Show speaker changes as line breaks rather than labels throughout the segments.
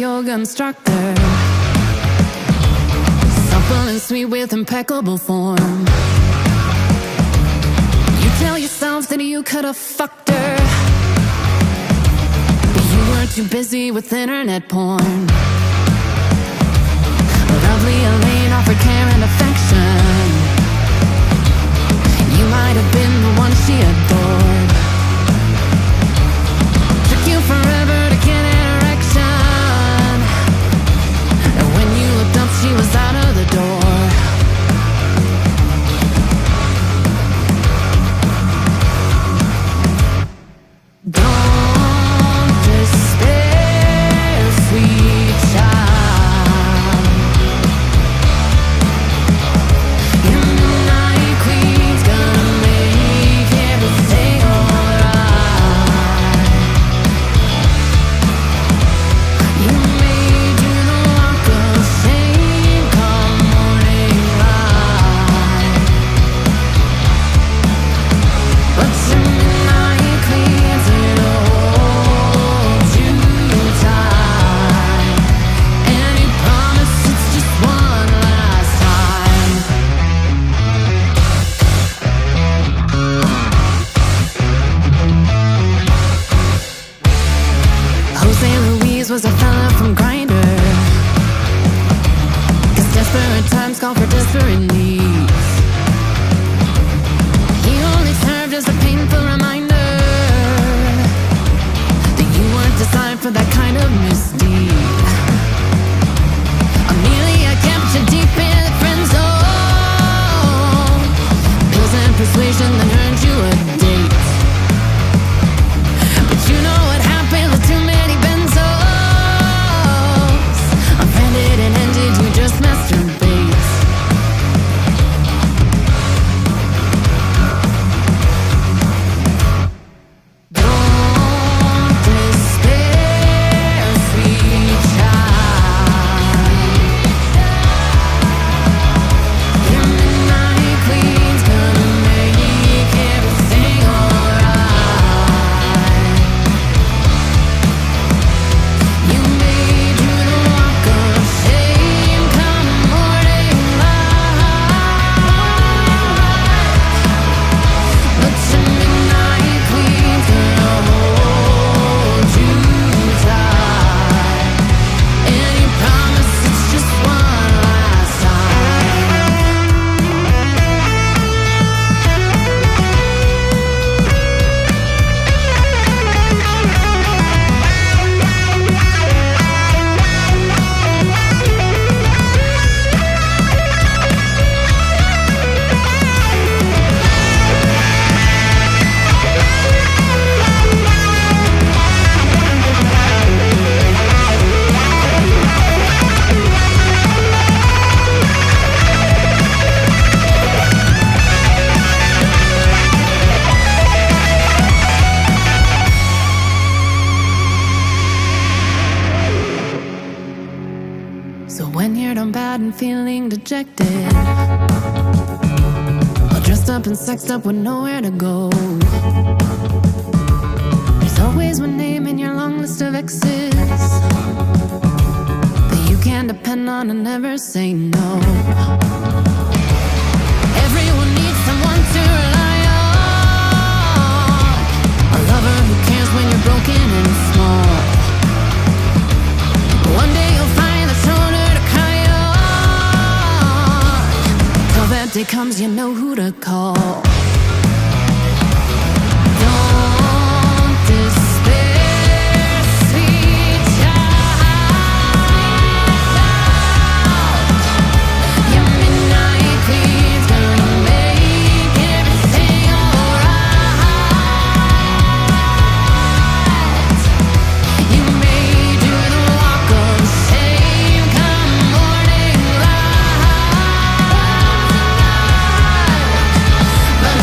yoga instructor, supple and sweet with impeccable form. You tell yourself that you could have fucked her, but you were too busy with internet porn. Lovely Elaine offered care and affection. You might have been the one she adored. Took you forever to get an erection, and when you looked up she was out of the door. Don't despair, sweet child. Your midnight queen's gonna make everything alright. You may do the walk of shame come morning light, but your midnight queen's gonna hold you tight, and he promised it's just one last time. Jose Luis was a fella from Grindr, 'cause desperate times call for desperate needs. He only served as a painful reminder that you weren't designed for that kind of misdeed. Amelia kept you deep in the friend zone. Pills and persuasion that earned you a date. But you know what happened with too many benzos. Offended and ended, you just masturbate. Don't despair, sweet child. Your midnight queen's gonna make everything alright. You may do the walk of shame come morning light, but your midnight queen's gonna hold you tight, and you promise it's just one last time. So when you're done bad and feeling dejected, all dressed up and sexed up with nowhere to go, there's always one name in your long list of exes that you can depend on and never say no. Everyone needs someone to rely on, a lover who cares when you're broken and small. One day you'll find the shoulder to cry on. Till that day comes, you know who to call. Don't despair, sweet child. Your midnight queen's gonna make everything alright. You may do the walk of shame come morning light, but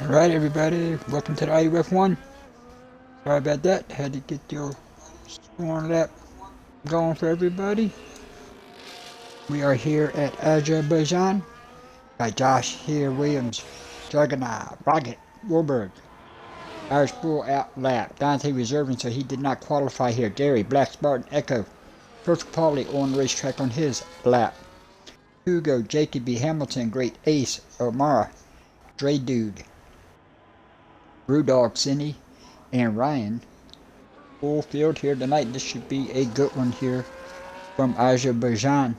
Alright everybody, welcome to the IUF1. Sorry about that, had to get your sworn lap going for everybody. We are here at Azerbaijan. Got Josh here, Williams, Juggernaut, Rocket, Warburg, Irish Bull out lap, Dante reserving so he did not qualify here, Gary, Black Spartan, Echo, Perfect Polly on the racetrack on his lap, Hugo, Jacoby, Hamilton, Great Ace, Omara, Dre Dude, Brewdog, Cindy, and Ryan. Full field here tonight. This should be a good one here from Azerbaijan.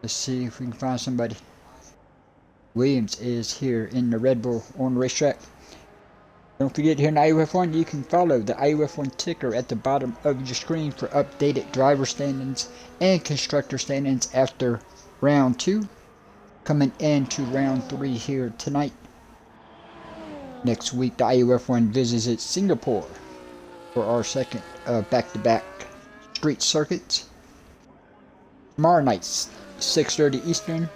Let's see if we can find somebody. Williams is here in the Red Bull on the racetrack. Don't forget, here in IUF1 you can follow the IUF1 ticker at the bottom of your screen for updated driver standings and constructor standings after round 2. Coming into round 3 here tonight. Next week the IUF1 visits Singapore for our second back-to-back street circuits. Tomorrow night, 6:30 Eastern,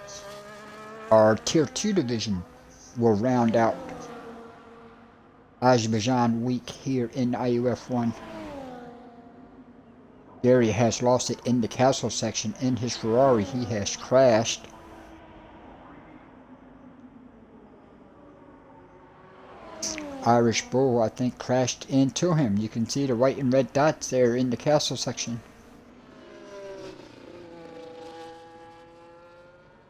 our Tier 2 division will round out Azerbaijan week here in IUF1. Gary has lost it in the castle section in his Ferrari. He has crashed. Irish Bull, I think, crashed into him. You can see the white and red dots there in the castle section.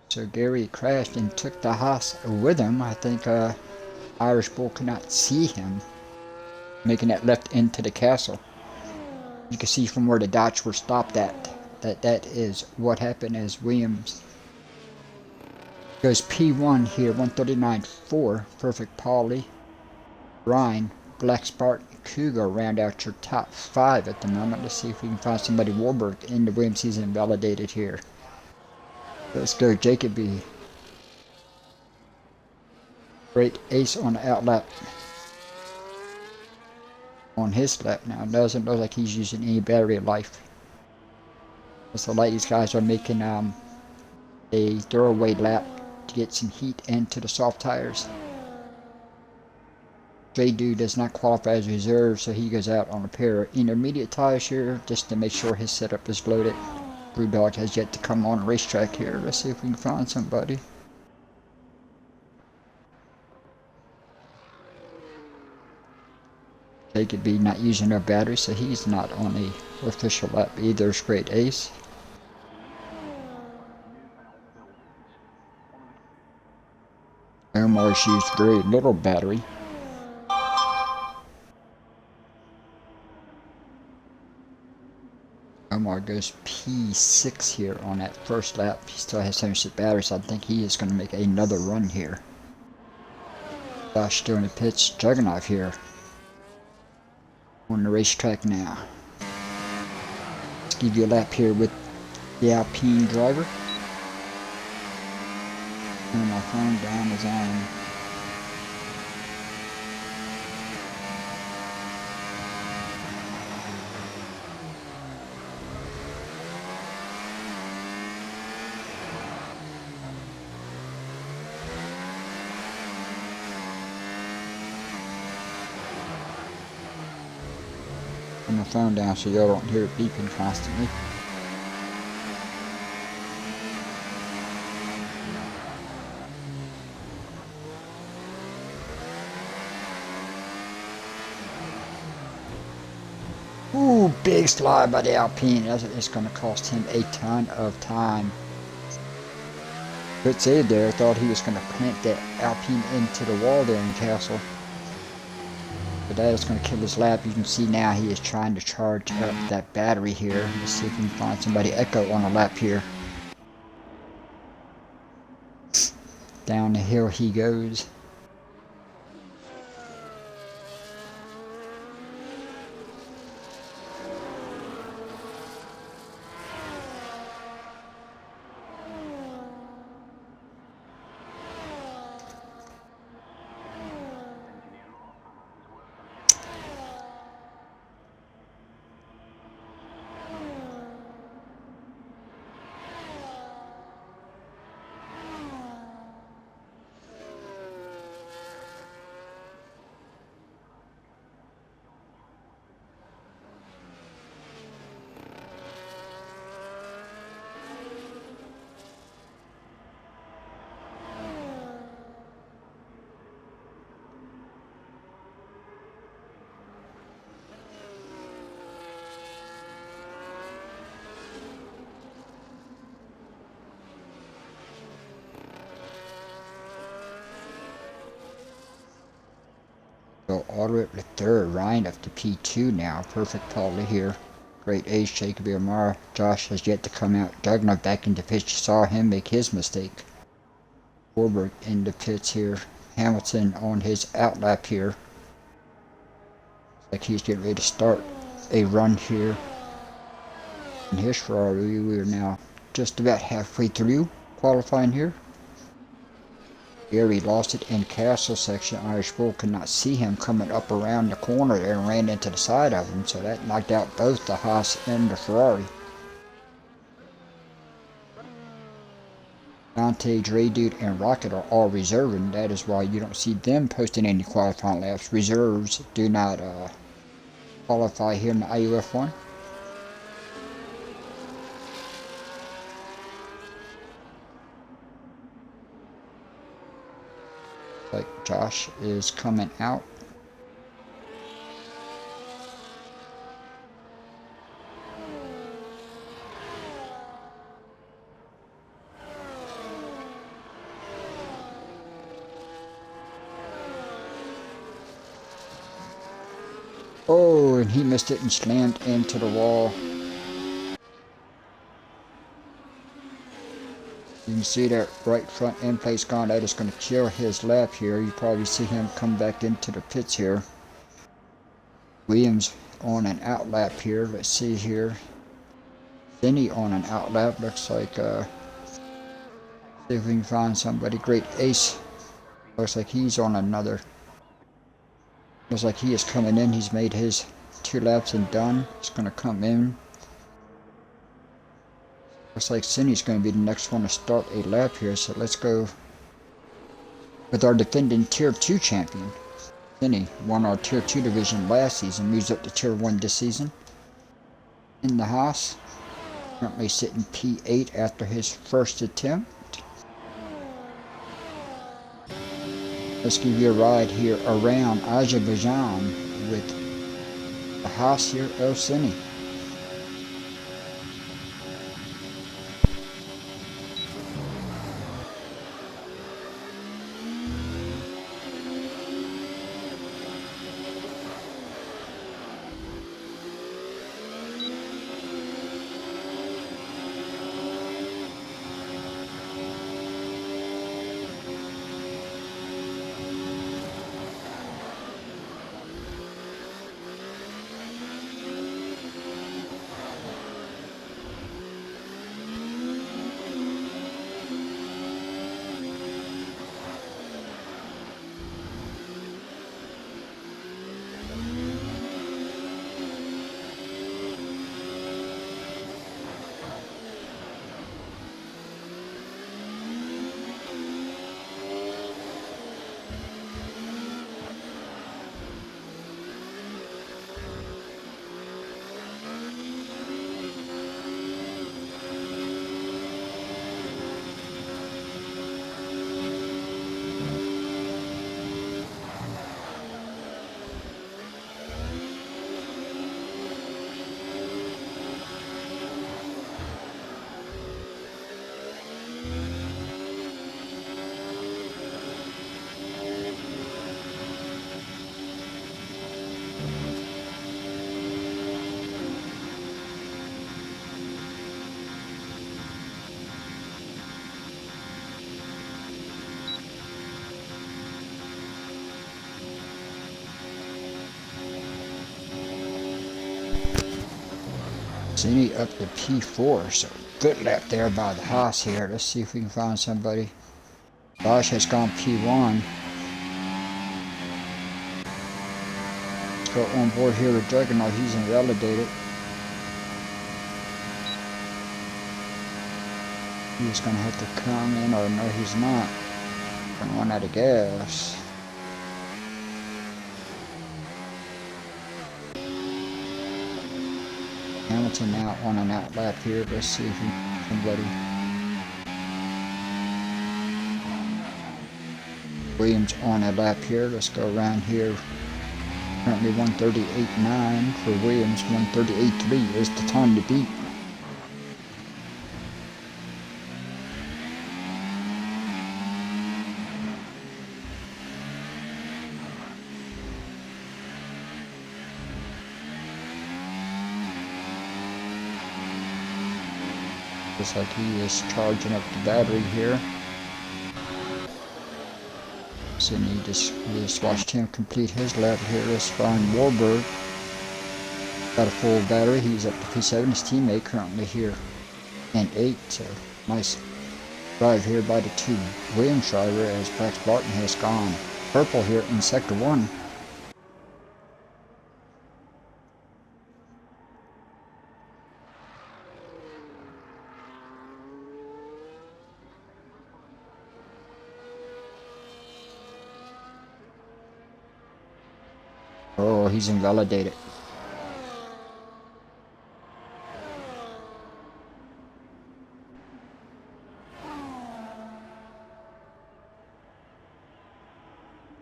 So Gary crashed and took the Haas with him. I think Irish Bull could not see him making that left into the castle. You can see from where the dots were stopped at that is what happened as Williams goes P1 here, 139.4. Perfect Polly, Ryan, Black Spark, Cougar round out your top 5 at the moment. Let's see if we can find somebody. Warburg in the Williams season validated here. Let's go Jacoby. Great Ace on the outlap. On his lap now. It doesn't look like he's using any battery life. Looks like these guys are making a throwaway lap to get some heat into the soft tires. Dre Dude does not qualify as reserve, so he goes out on a pair of intermediate tires here just to make sure his setup is loaded. Brewdog has yet to come on the racetrack here. Let's see if we can find somebody. They could be not using their battery, so he's not on the official lap either. It's Great Ace. Omar's used very little battery. Omar goes P6 here on that first lap. He still has 76 batteries, so I think he is going to make another run here. Josh still in the pits. Juggernaut here on the racetrack now. Let's give you a lap here with the Alpine driver. Turn my phone down is on. Turn my phone down so y'all don't hear it beeping constantly. Ooh, big slide by the Alpine. It's going to cost him a ton of time. Fritz Aid there thought he was going to plant that Alpine into the wall there in Castle. But that is going to kill his lap. You can see now he is trying to charge up that battery here. Let's see if we can find somebody. Echo on a lap here. Down the hill he goes. Go all the way up to third. Ryan up to P2 now. Perfect quality here. Great Ace, Jacob Amara. Josh has yet to come out. Juggernaut back into pits. You saw him make his mistake. Warburg in the pits here. Hamilton on his outlap here. Looks like he's getting ready to start a run here. In his Ferrari, we are now just about halfway through qualifying here. Gary lost it in Castle section. Irish Bull could not see him coming up around the corner there and ran into the side of him, so that knocked out both the Haas and the Ferrari. Dante, Dre Dude, and Rocket are all reserving. That is why you don't see them posting any qualifying laps. Reserves do not qualify here in the IUF1. Like Josh is coming out. Oh, and he missed it and slammed into the wall. You can see that right front end plate's gone. That is going to kill his lap here. You probably see him come back into the pits here. Williams on an outlap here. Let's see here. Finney on an outlap. Looks like, see if we can find somebody. Great Ace. Looks like he's on another. Looks like he is coming in. He's made his 2 laps and done. He's going to come in. Looks like Cindy's going to be the next one to start a lap here, so let's go with our defending Tier 2 champion. Finney won our Tier 2 division last season, moves up to Tier 1 this season. In the Haas, currently sitting P8 after his first attempt. Let's give you a ride here around Azerbaijan with the Haas here of Finney. Finney up to P4, so good lap there by the Haas here. Let's see if we can find somebody. Bosch has gone P1. Let's go on board here with Juggernaut. He's invalidated. He's going to have to come in, or no, he's not. Going to run out of gas. Hamilton now on an out lap here. Let's see if we can somebody. Williams on a lap here. Let's go around here. Currently 138.9 for Williams. 138.3 is the time to beat. Looks like he is charging up the battery here. So you just watched him complete his lap here. Let's find Warburg. Got a full battery. He's up to P7. His teammate currently here in 8. So nice drive here by the two Williams driver as Max Barton has gone purple here in Sector 1. Oh, he's invalidated.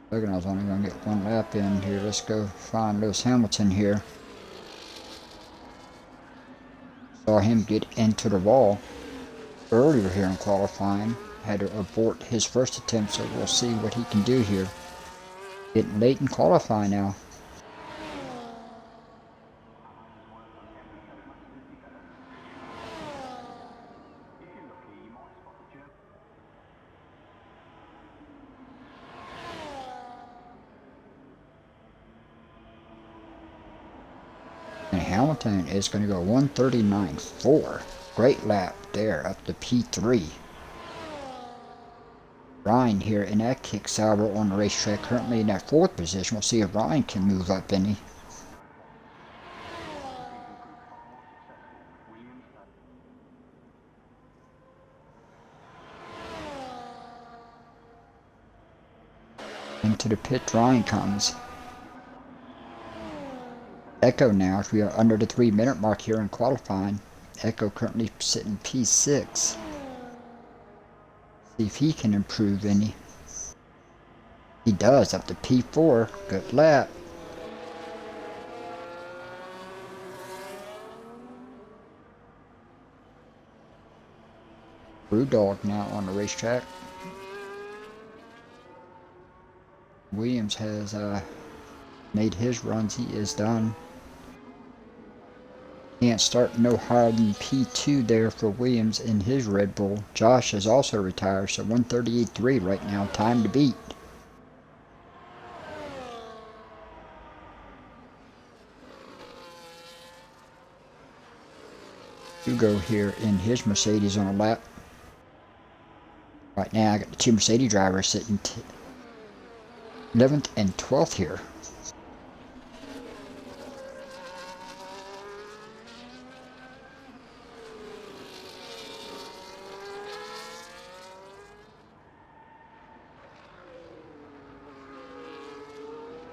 Looking, I was only going to get one lap in here. Let's go find Lewis Hamilton here. Saw him get into the wall earlier here in qualifying. Had to abort his first attempt, so we'll see what he can do here. Getting late in qualifying now. And Hamilton is going to go 139.4. Great lap there up to P3. Ryan here in that kick Sauber on the racetrack, currently in that 4th position. We'll see if Ryan can move up any. Into the pit, Ryan comes. Echo now, as we are under the 3-minute mark here in qualifying. Echo currently sitting P6. See if he can improve any. He does, up to P4. Good lap. Brewdog now on the racetrack. Williams has made his runs. He is done. Can't start no higher than P2 there for Williams in his Red Bull. Josh has also retired, so 138.3 right now. Time to beat. Hugo here in his Mercedes on a lap. Right now I got the two Mercedes drivers sitting 11th and 12th here.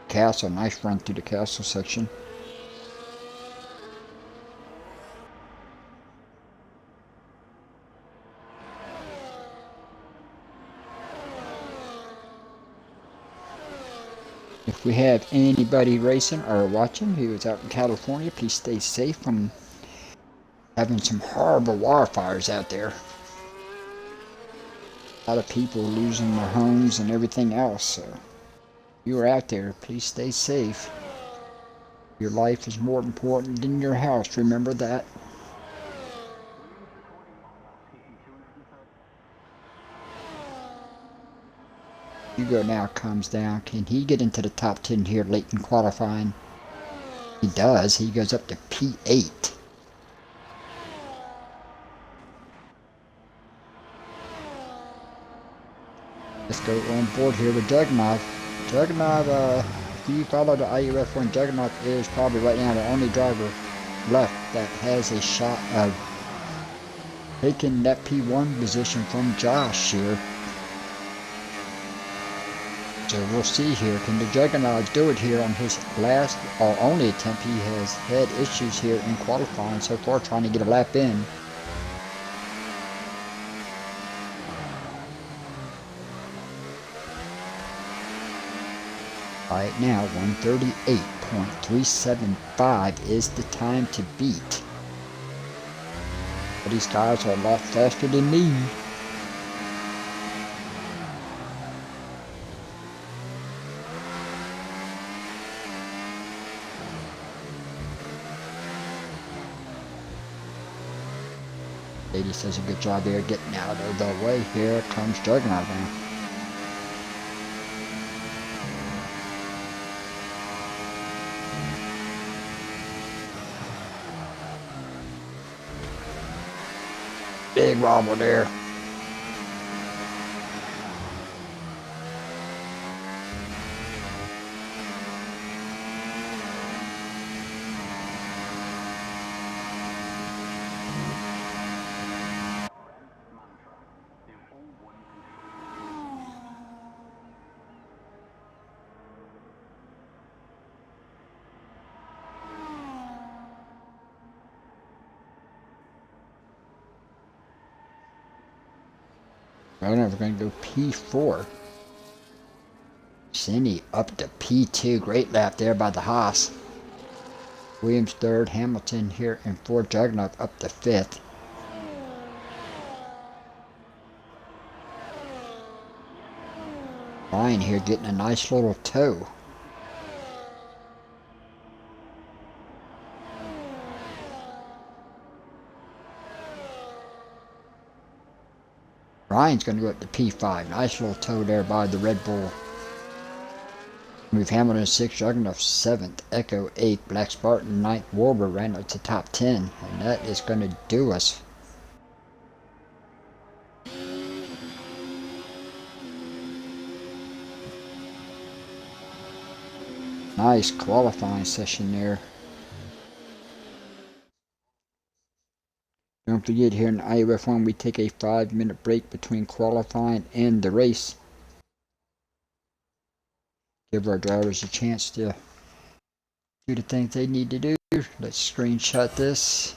Castle, nice run through the castle section. If we have anybody racing or watching who is out in California, please stay safe from having some horrible wildfires out there. A lot of people losing their homes and everything else, so if you are out there, please stay safe. Your life is more important than your house, remember that. Hugo now comes down. Can he get into the top 10 here late in qualifying? He does. He goes up to P8. Let's go on board here with Juggernaut. Juggernaut, if you follow the IUF1, Juggernaut is probably right now the only driver left that has a shot of taking that P1 position from Josh here. So we'll see here. Can the Juggernaut do it here on his last or only attempt? He has had issues here in qualifying so far, trying to get a lap in. Right now, 138.375 is the time to beat. But these guys are a lot faster than me. Ladies does a good job there getting out of the way. Here comes Juggernaut now. Big wobble there. Right now we're going to go P4. Cindy up to P2. Great lap there by the Haas. Williams third. Hamilton here in fourth. Juggernaut up to fifth. Ryan here getting a nice little tow. Ryan's going to go up to P5. Nice little tow there by the Red Bull. Move Hamilton 6th, Juggernaut 7th, Echo 8th, Black Spartan 9th, Warber ran up to top 10. And that is going to do us. Nice qualifying session there. Don't forget, here in IUF1 we take a 5-minute break between qualifying and the race. Give our drivers a chance to do the things they need to do. Let's screenshot this.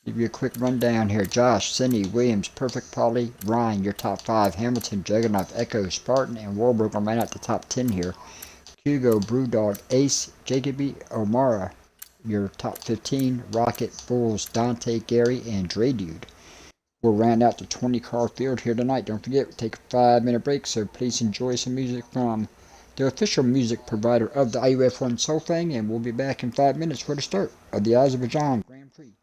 Give you a quick rundown here. Josh, Cindy, Williams, Perfect, Polly, Ryan, your top 5. Hamilton, Juggernaut, Echo, Spartan, and Warburg are right at the top 10 here. Hugo, Brewdog, Ace, Jacoby, Omara, your top 15. Rocket, Bulls, Dante, Gary, and Dre Dude. We'll round out the 20 car field here tonight. Don't forget, we'll take a 5-minute break, so please enjoy some music from the official music provider of the IUF1 Soul Thing, and we'll be back in 5 minutes for the start of the Azerbaijan Grand Prix.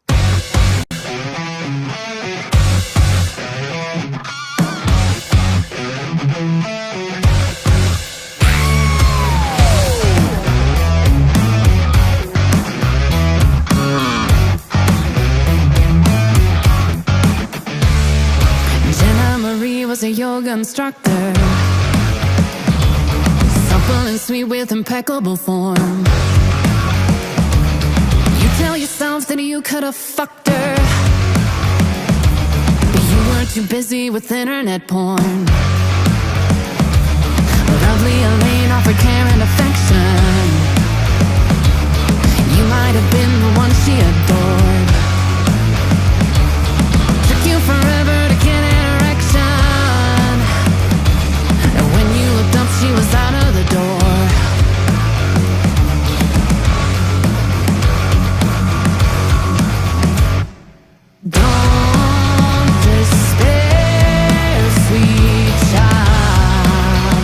Was a yoga instructor, supple and sweet with impeccable form. You tell yourself that you could have fucked her, but you were too busy with internet porn. Lovely Elaine offered care and affection. You might have been the one she adored. Took you forever to get an erection. She was out of the door. Don't despair, sweet child.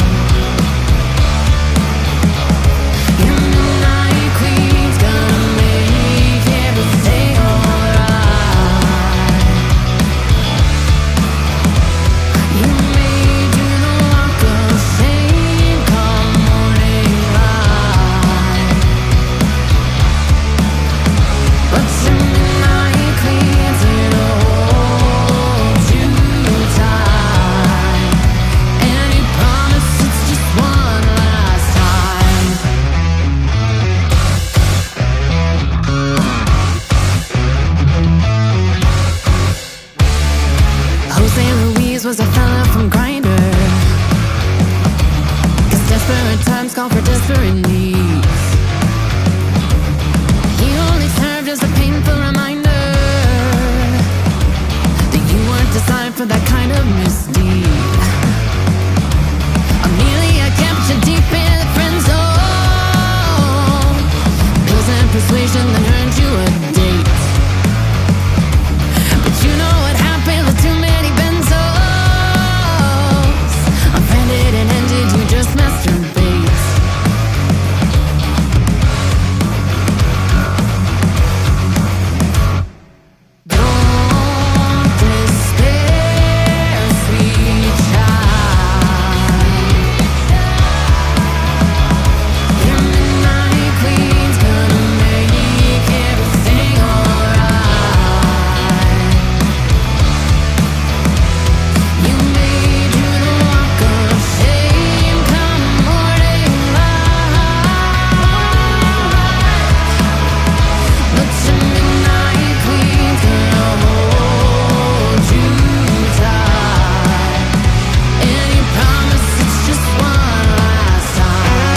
Your midnight queen's gonna make everything alright. You may do the walk of shame come morning light, but your midnight queen's gonna hold you tight, and you promise it's just one last time. Jose Luis was a fella from Grindr, 'cause desperate times call for desperate needs. He only served as a painful reminder that you weren't designed for that kind of misdeed. Amelia kept you deep in the friend zone. Pills and persuasion that earned you a date. But you know what happened with too many benzos. Offended and ended, you just masturbate. Don't despair, sweet child. Your midnight queen's gonna make everything alright. You may do the walk of shame come morning light, but your midnight queen's gonna hold you tight, and you promise it's just one last time.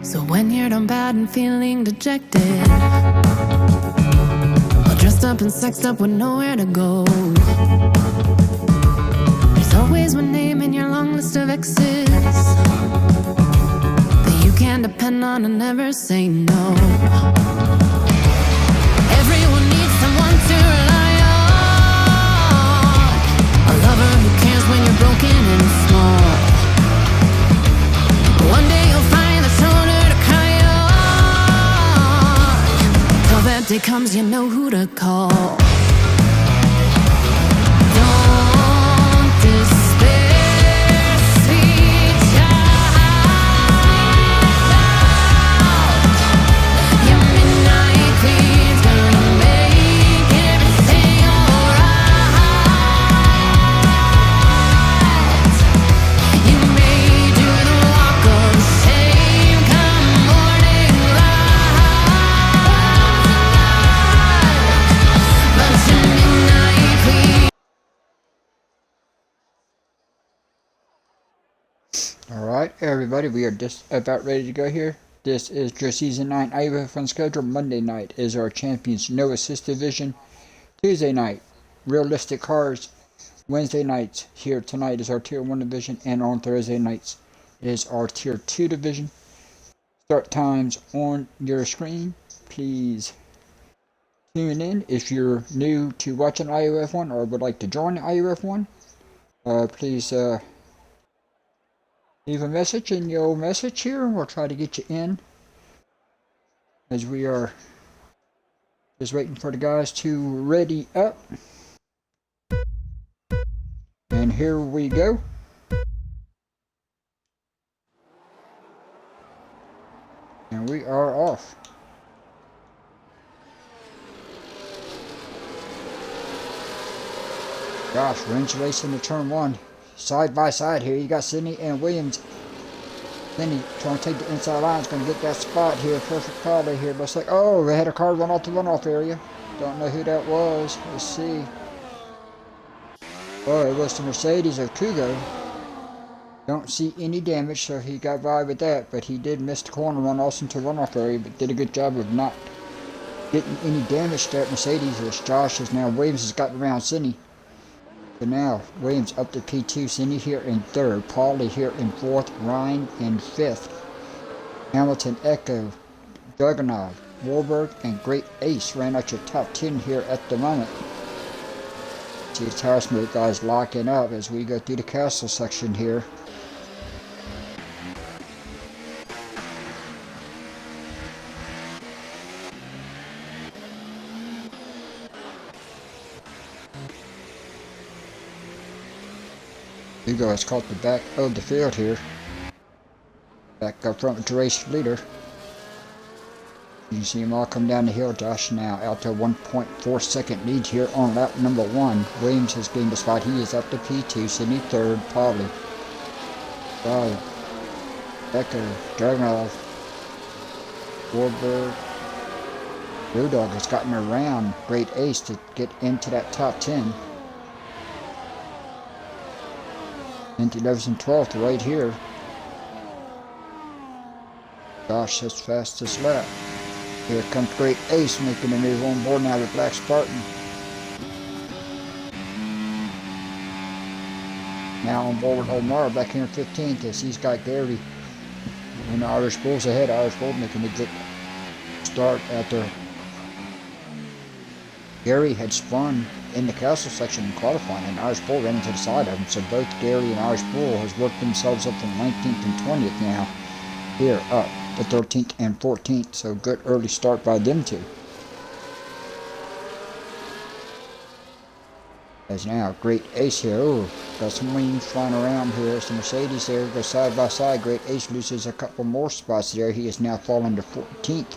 So when you're done bad and feeling dejected, all dressed up and sexed up with nowhere to go, there's always one name in your long list of exes that you can depend on and never say no. Everyone needs someone to rely on, a lover who cares when you're broken and small. One day you'll find the shoulder to cry on. Tell that day comes, you know who to call. Don't despair, sweet child. Your midnight queen's gonna make everything alright. You may do the walk of shame come morning light, but your midnight queen.
Alright, everybody, we are just about ready to go here. This is your Season 9 IUF1 schedule. Monday night is our Champions No Assist Division. Tuesday night, Realistic Cars. Wednesday nights, here tonight is our Tier 1 division. And on Thursday nights is our Tier 2 division. Start times on your screen. Please tune in if you're new to watching IUF1 or would like to join IUF1. Please leave a message in your message here, and we'll try to get you in, as we are just waiting for the guys to ready up. And here we go. And we are off. Gosh, Range racing to turn one. Side by side here, you got Sydney and Williams. Sydney trying to take the inside line, is going to get that spot here. Perfect quality here. Looks like, oh, they had a car run off the runoff area. Don't know who that was. Let's see. Oh, it was the Mercedes of Kugo. Don't see any damage, so he got by with that. But he did miss the corner run also into the runoff area, but did a good job of not getting any damage to that Mercedes. As Josh is now, Williams has gotten around Sydney. So now, Williams up to P2, Sydney here in third, Paulie here in fourth, Ryan in fifth, Hamilton, Echo, Dragunov, Warburg, and Great Ace ran out your top 10 here at the moment. See the tire smoke guys locking up as we go through the castle section here. Hugo has caught the back of the field here. Back up front with the race leader. You can see them all come down the hill. Josh now out to 1.4 second lead here on lap number 1. Williams has gained a spot. He is up to P2. Sydney third. Paulie. Becker. Dragunov. Warburg. Blue Dog has gotten around Great Ace to get into that top 10. Into 11th and 12th right here. Gosh, that's fastest lap. Here comes Great Ace making a move on board now with Black Spartan. Now on board with Omar back here in 15th as he's got Gary and the Irish Bulls ahead. Irish Bulls making a good start after Gary had spun in the castle section in qualifying, and Irish Bull ran into the side of him. So both Gary and Irish Bull has worked themselves up from 19th and 20th now. Here up to 13th and 14th. So good early start by them two. As now Great Ace here. Oh, got some wings flying around here. Some Mercedes there go side by side. Great Ace loses a couple more spots there. He is now falling to 14th.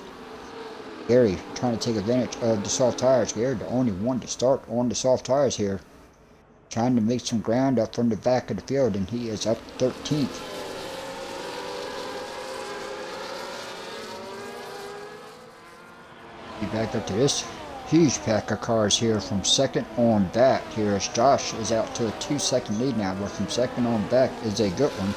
Gary trying to take advantage of the soft tires. Gary the only one to start on the soft tires here. Trying to make some ground up from the back of the field, and he is up 13th. Be back up to this huge pack of cars here from second on back here as Josh is out to a 2-second lead now, but from second on back is a good one.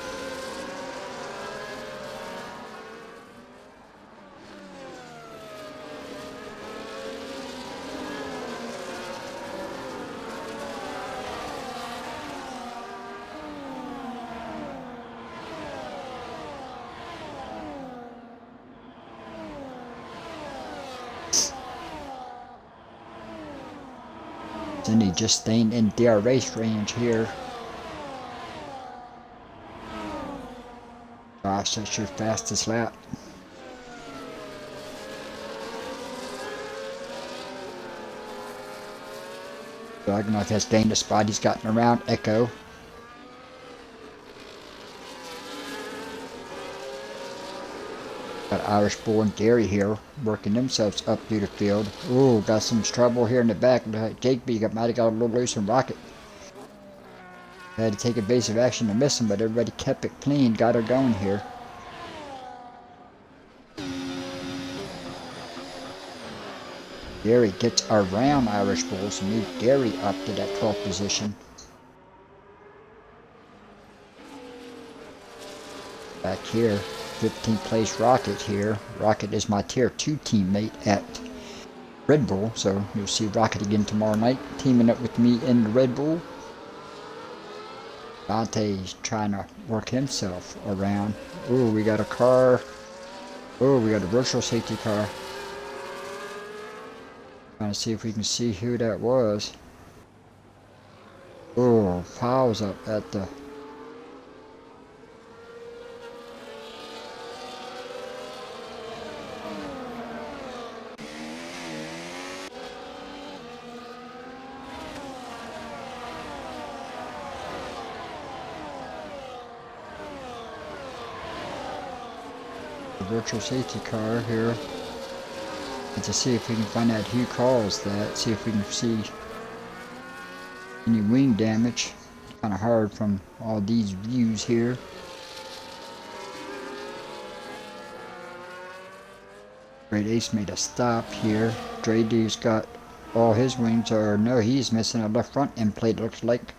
Cindy just staying in their race range here. Gosh, that's your fastest lap. Dragunov has gained a spot. He's gotten around Echo. Got Irish Bull and Gary here working themselves up through the field. Ooh, got some trouble here in the back. Jake B might have got a little loose in Rocket. Had to take evasive action to miss him, but everybody kept it clean. Got her going here. Gary gets around Irish Bulls and moves Gary up to that 12th position. Back here, 15th place Rocket here. Rocket is my tier 2 teammate at Red Bull, so you'll see Rocket again tomorrow night, teaming up with me in the Red Bull. Dante's trying to work himself around. Ooh, we got a car. Ooh, we got a virtual safety car. Trying to see if we can see who that was. Ooh, Powell's up at the... virtual safety car here, and to see if we can find out who caused that, see if we can see any wing damage. It's kind of hard from all these views here. Great Ace made a stop here. Dre D's got all his wings, or no, he's missing a left front end plate, looks like.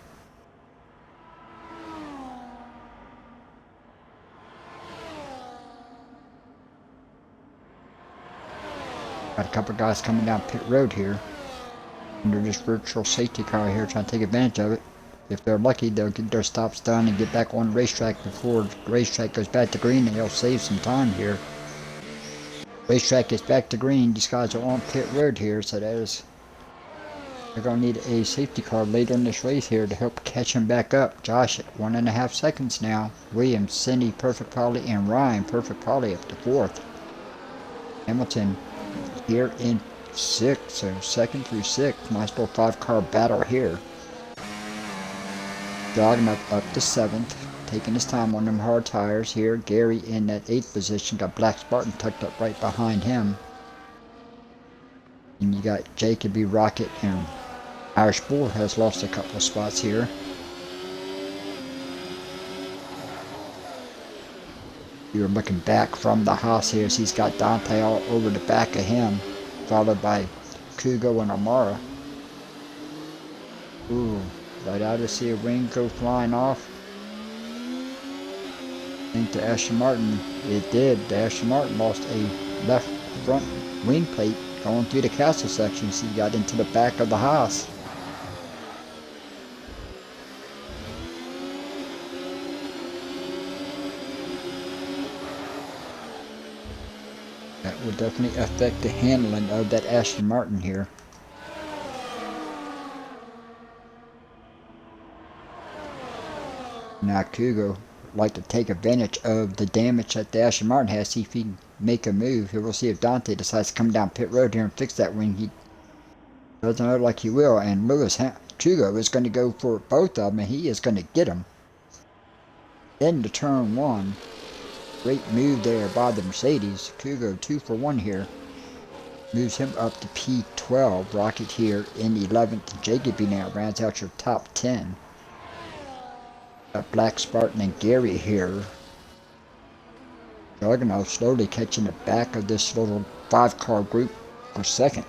Got a couple guys coming down pit road here under this virtual safety car here, trying to take advantage of it. If they're lucky, they'll get their stops done and get back on the racetrack before the racetrack goes back to green, and they'll save some time here. Racetrack gets back to green. These guys are on pit road here, so that is... they're going to need a safety car later in this race here to help catch him back up. Josh at 1.5 seconds now. Williams, Cindy, Perfect Polly, and Ryan, Perfect Polly up to 4th. Hamilton here in 6th, so 2nd through 6th. Nice little 5-car battle here. Jogging up to 7th, taking his time on them hard tires here. Gary in that 8th position, got Black Spartan tucked up right behind him. And you got Jacoby, Rocket, and Irish Bull has lost a couple of spots here. You're looking back from the Haas here, so he's got Dante all over the back of him, followed by Kugo and Amara. Ooh, right out to see a wing go flying off. Into Aston Martin. It did. The Aston Martin lost a left front wing plate going through the castle section, so he got into the back of the Haas. That will definitely affect the handling of that Aston Martin here. Now Kugo like to take advantage of the damage that the Aston Martin has, see if he can make a move. Here we'll see if Dante decides to come down pit road here and fix that wing. He doesn't look like he will, and Kugo is going to go for both of them, and he is going to get them. Into turn 1. Great move there by the Mercedes. Kugo 2 for 1 here. Moves him up to P12. Rocket here in 11th. Jacoby now rounds out your top 10. Got Black Spartan and Gary here. Juggernaut slowly catching the back of this little 5-car group for 2nd.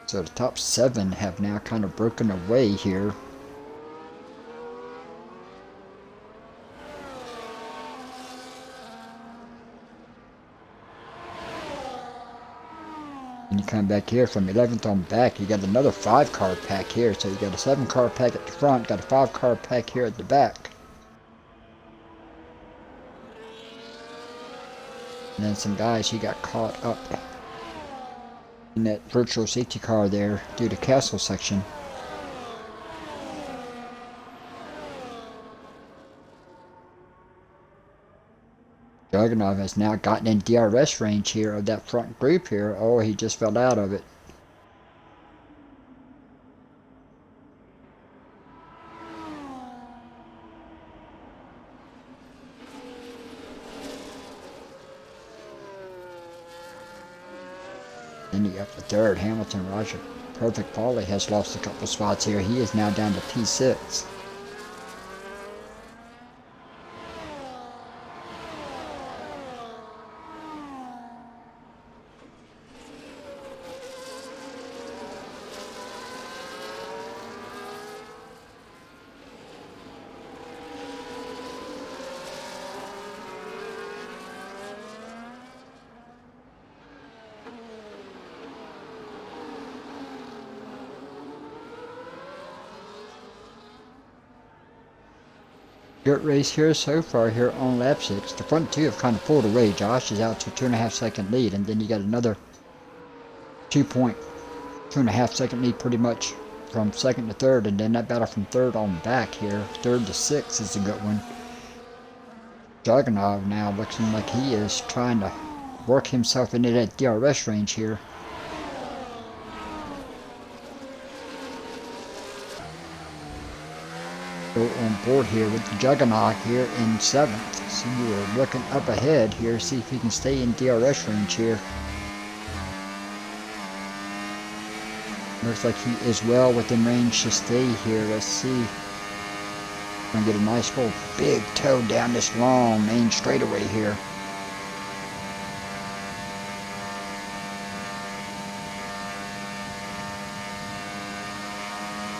So the top 7 have now kind of broken away here. And you come back here from 11th on back, you got another 5-car pack here. So you got a 7-car pack at the front, got a 5-car pack here at the back. And then some guys who got caught up in that virtual safety car there through the castle section. Dragunov has now gotten in DRS range here of that front group here. Oh, he just fell out of it. Then you got the third, Hamilton Roger. Perfect Polly has lost a couple spots here. He is now down to P6. Good race here so far here on lap 6. The front two have kind of pulled away. Josh is out to 2.5 second lead, and then you got another 2.5 second lead pretty much from second to third, and then that battle from third on back here. Third to sixth is a good one. Dragunov now looking like he is trying to work himself into that DRS range here. Go on board here with the Juggernaut here in 7th. So you are looking up ahead here, see if he can stay in DRS range here. Looks like he is well within range to stay here. Let's see. Gonna get a nice little big toe down this long main straightaway here.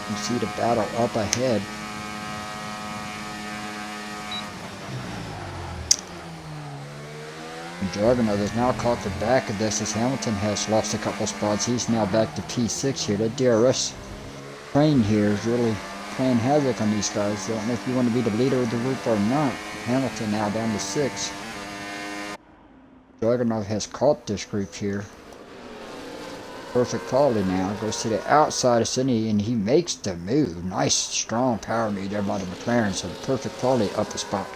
You see the battle up ahead. Dragunov has now caught the back of this as Hamilton has lost a couple spots. He's now back to P6 here. The DRS train here is really playing havoc on these guys. I don't know if you want to be the leader of the group or not. Hamilton now down to 6. Dragunov has caught this group here. Perfect quality now. Goes to the outside of Sidney and he makes the move. Nice strong power move there by the McLaren. So perfect quality up a spot.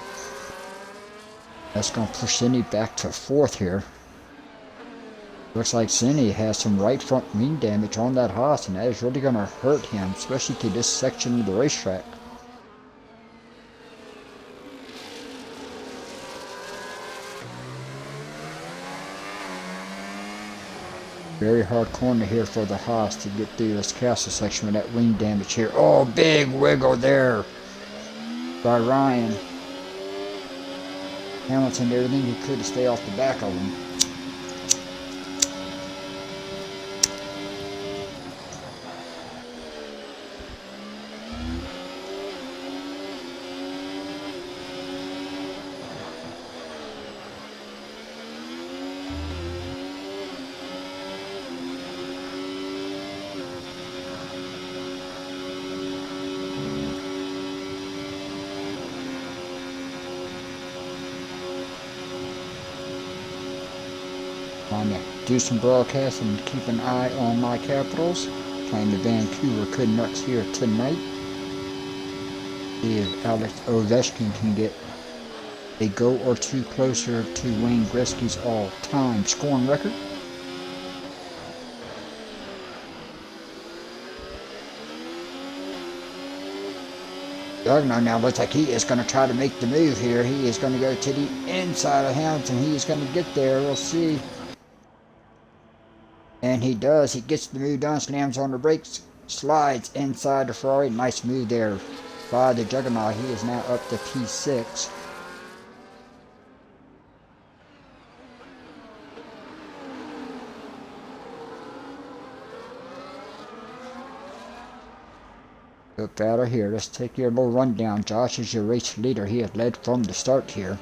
That's going to push Sidney back to 4th here. Looks like Sidney has some right front wing damage on that Haas, and that is really going to hurt him, especially to this section of the racetrack. Very hard corner here for the Haas to get through this castle section with that wing damage here. Oh, big wiggle there by Ryan. Hamilton did everything he could to stay off the back of him. Trying to do some broadcasting and keep an eye on my Capitals. Playing the Vancouver Canucks here tonight. See if Alex Ovechkin can get a goal or two closer to Wayne Gretzky's all-time scoring record. Gardner now looks like he is going to try to make the move here. He is going to go to the inside of Hamilton. He is going to get there. We'll see. And he does. He gets the move done, slams on the brakes, slides inside the Ferrari. Nice move there by the Juggernaut. He is now up to P6. Good battle here. Let's take your little rundown. Josh is your race leader. He had led from the start here.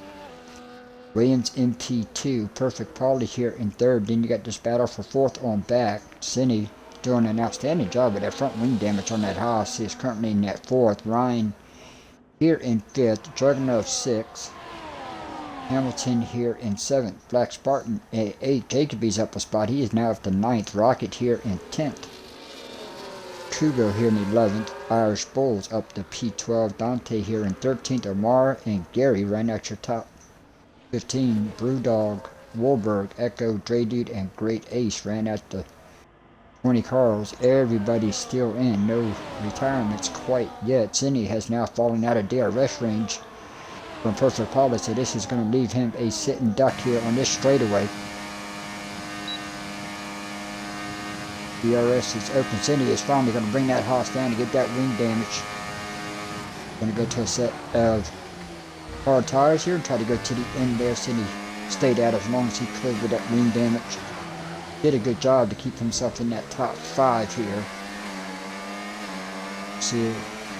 Williams in P2, Perfect Polly here in 3rd. Then you got this battle for 4th on back. Cindy doing an outstanding job with that front wing damage on that Haas. He is currently in that 4th. Ryan here in 5th. Dragunov 6th. Hamilton here in 7th. Black Spartan 8th. Jacoby's up a spot. He is now up to 9th. Rocket here in 10th. Kugo here in 11th. Irish Bulls up to P12. Dante here in 13th. Omar and Gary right at your top 15, Brewdog, Warburg, Echo, Dre Dude, and Great Ace ran out the 20 cars. Everybody's still in. No retirements quite yet. Cindy has now fallen out of DRS range from Perfect Polly, so this is going to leave him a sitting duck here on this straightaway. DRS is open. Cindy is finally going to bring that horse down to get that wing damage. Going to go to a set of hard tires here and try to go to the end there. Cindy stayed out as long as he could with that wing damage. Did a good job to keep himself in that top 5 here. See,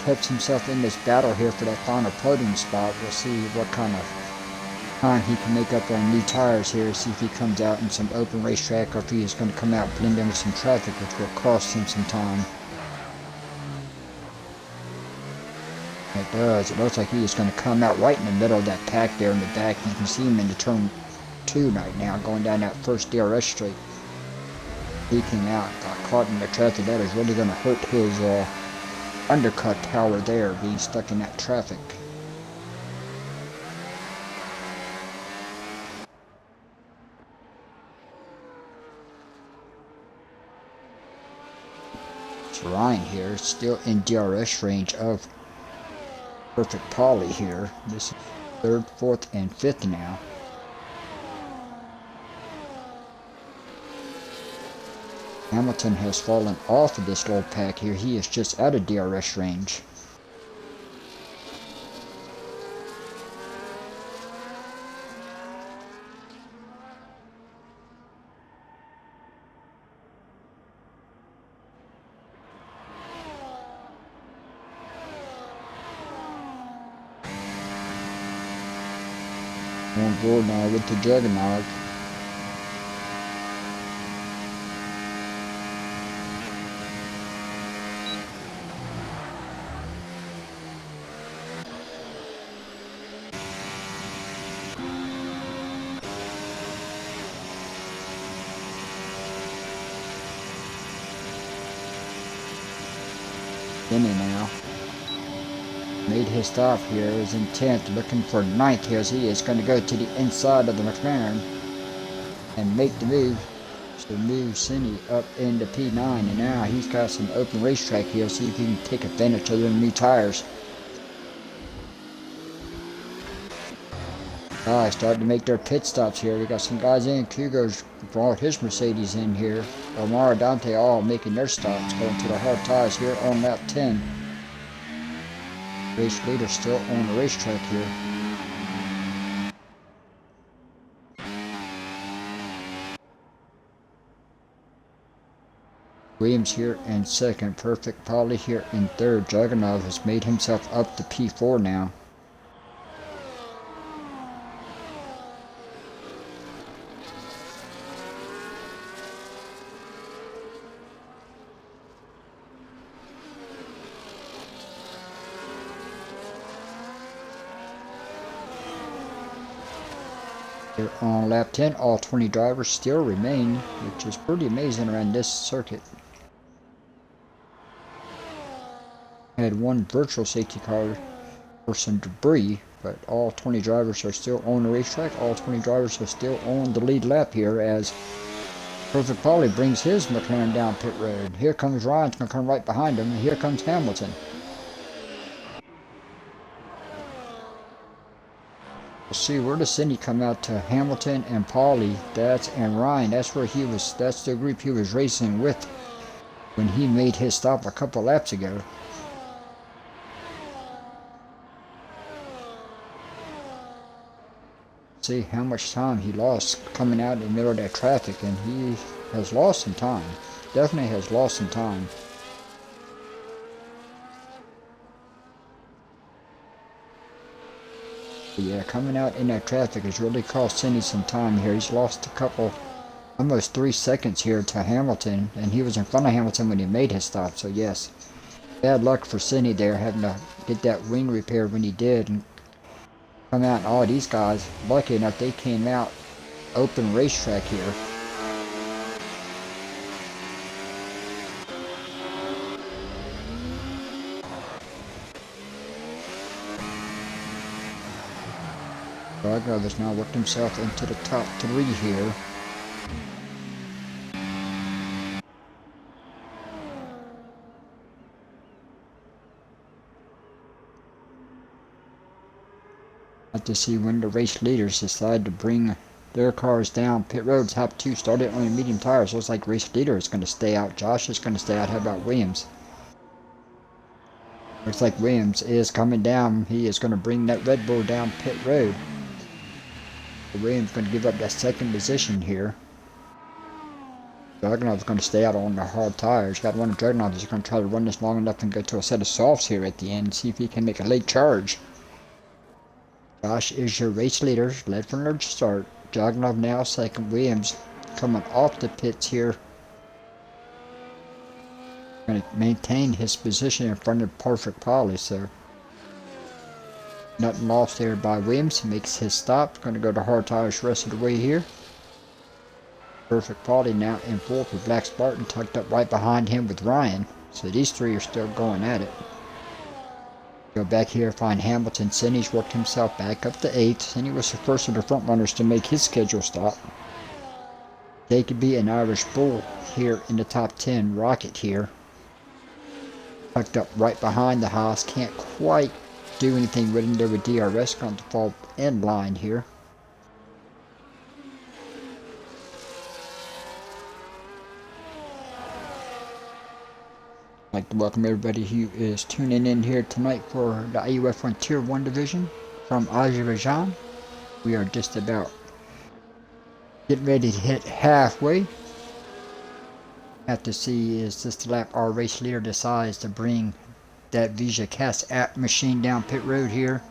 kept himself in this battle here for that final podium spot. We'll see what kind of time he can make up on new tires here. See if he comes out in some open racetrack or if he is going to come out blend in with some traffic, which will cost him some time. It does. It looks like he is going to come out right in the middle of that pack there in the back. You can see him in the turn 2 right now, going down that first DRS straight. He came out, got caught in the traffic. That is really going to hurt his undercut power there, being stuck in that traffic. It's Ryan here, still in DRS range of Perfect Polly here. This is 3rd, 4th, and 5th now. Hamilton has fallen off of this little pack here. He is just out of DRS range. On board now with the Juggernaut. Now made his stop here. His intent looking for 9th here as he is going to go to the inside of the McLaren and make the move. So move Cindy up into P9, and now he's got some open racetrack here. See if he can take advantage of them new tires. Guys starting to make their pit stops here. We got some guys in. Kugo's brought his Mercedes in here. Omar, Dante all making their stops, going to the hard tires here on lap 10. Race leader still on the racetrack here. Williams here in 2nd. Perfect Polly here in 3rd. Juggernaut has made himself up to P4 now. Here on lap 10, all 20 drivers still remain, which is pretty amazing around this circuit. Had one virtual safety car for some debris, but all 20 drivers are still on the racetrack. All 20 drivers are still on the lead lap here as Perfect Polly brings his McLaren down pit road. Here comes Ryan's going to come right behind him, and here comes Hamilton. See, where does Cindy come out to Hamilton and Polly? And Ryan. That's where he was. That's the group he was racing with when he made his stop a couple laps ago. See how much time he lost coming out in the middle of that traffic, and he has lost some time. Definitely has lost some time. But yeah, coming out in that traffic has really cost Cindy some time here. He's lost a couple, almost 3 seconds here to Hamilton, and he was in front of Hamilton when he made his stop. So yes, bad luck for Cindy there, having to get that wing repaired when he did and come out. And all these guys, lucky enough, they came out open racetrack here. Dragunov has now worked himself into the top 3 here. Like to see when the race leaders decide to bring their cars down pit road. Top 2 started on a medium tire, so it's like race leader is going to stay out. Josh is going to stay out. How about Williams? Looks like Williams is coming down. He is going to bring that Red Bull down pit road. Williams is going to give up that second position here. Dragunov is going to stay out on the hard tires. Got one of Dragunov is going to try to run this long enough and go to a set of softs here at the end. See if he can make a late charge. Josh is your race leader, led from the start. Dragunov now second. Williams coming off the pits here. Going to maintain his position in front of Perfect Polly, so nothing lost there by Williams. Makes his stop. Going to go to hard tires the rest of the way here. Perfect Polly now in fourth with Black Spartan tucked up right behind him with Ryan. So these three are still going at it. Go back here, find Hamilton. Senny's worked himself back up to 8th. Senny was the first of the front runners to make his schedule stop. Jacoby and Irish Bull here in the top 10. Rocket here. Tucked up right behind the Haas. Can't quite do anything with him there with DRS. Going to fall in line here. I'd like to welcome everybody who is tuning in here tonight for the IUF1 Tier 1 division from Azerbaijan. We are just about getting ready to hit halfway. Have to see is this lap our race leader decides to bring that Visa Cast app machine down pit road here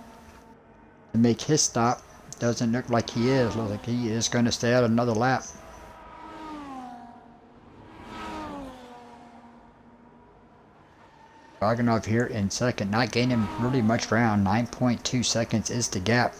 to make his stop. Doesn't look like he is. Looks like he is going to stay out another lap. Dragunov here in second, not gaining really much ground. 9.2 seconds is the gap.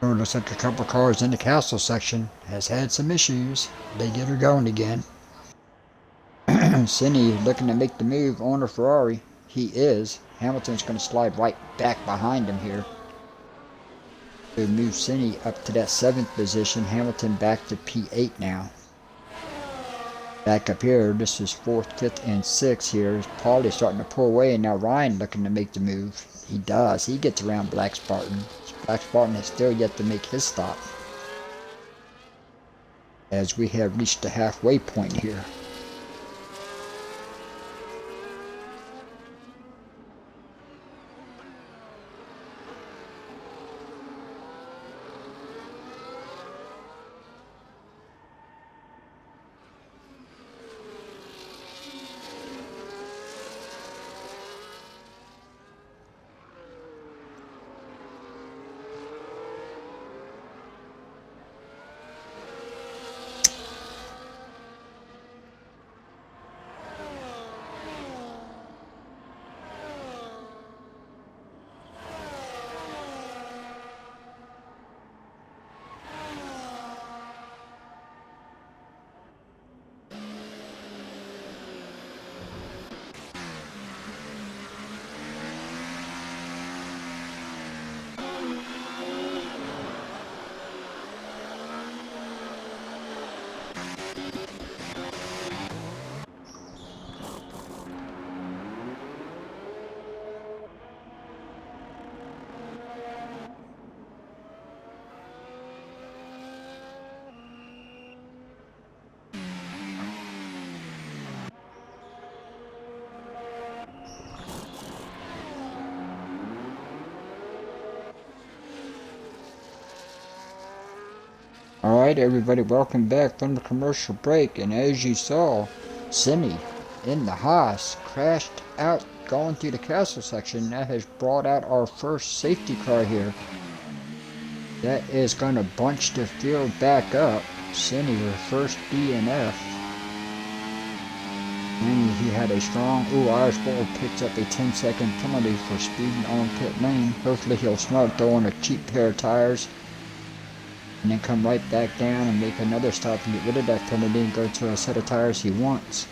Oh, looks like a couple cars in the castle section has had some issues. They get her going again. Senny looking to make the move on a Ferrari. He is. Hamilton's going to slide right back behind him here. To move Senny up to that 7th position. Hamilton back to P8 now. Back up here, this is 4th, 5th, and 6th here. Paulie starting to pull away, and now Ryan looking to make the move. He does. He gets around Black Spartan. Black Spartan has still yet to make his stop. As we have reached the halfway point here. Alright everybody, welcome back from the commercial break, and as you saw, Senny in the Haas crashed out going through the castle section. That has brought out our first safety car here. That is going to bunch the field back up. Senny with first DNF. And he had a strong, Irish Bull picks up a 10-second penalty for speeding on pit lane. Hopefully he'll smart throwing a cheap pair of tires and then come right back down and make another stop and get rid of that penalty and go to a set of tires he wants.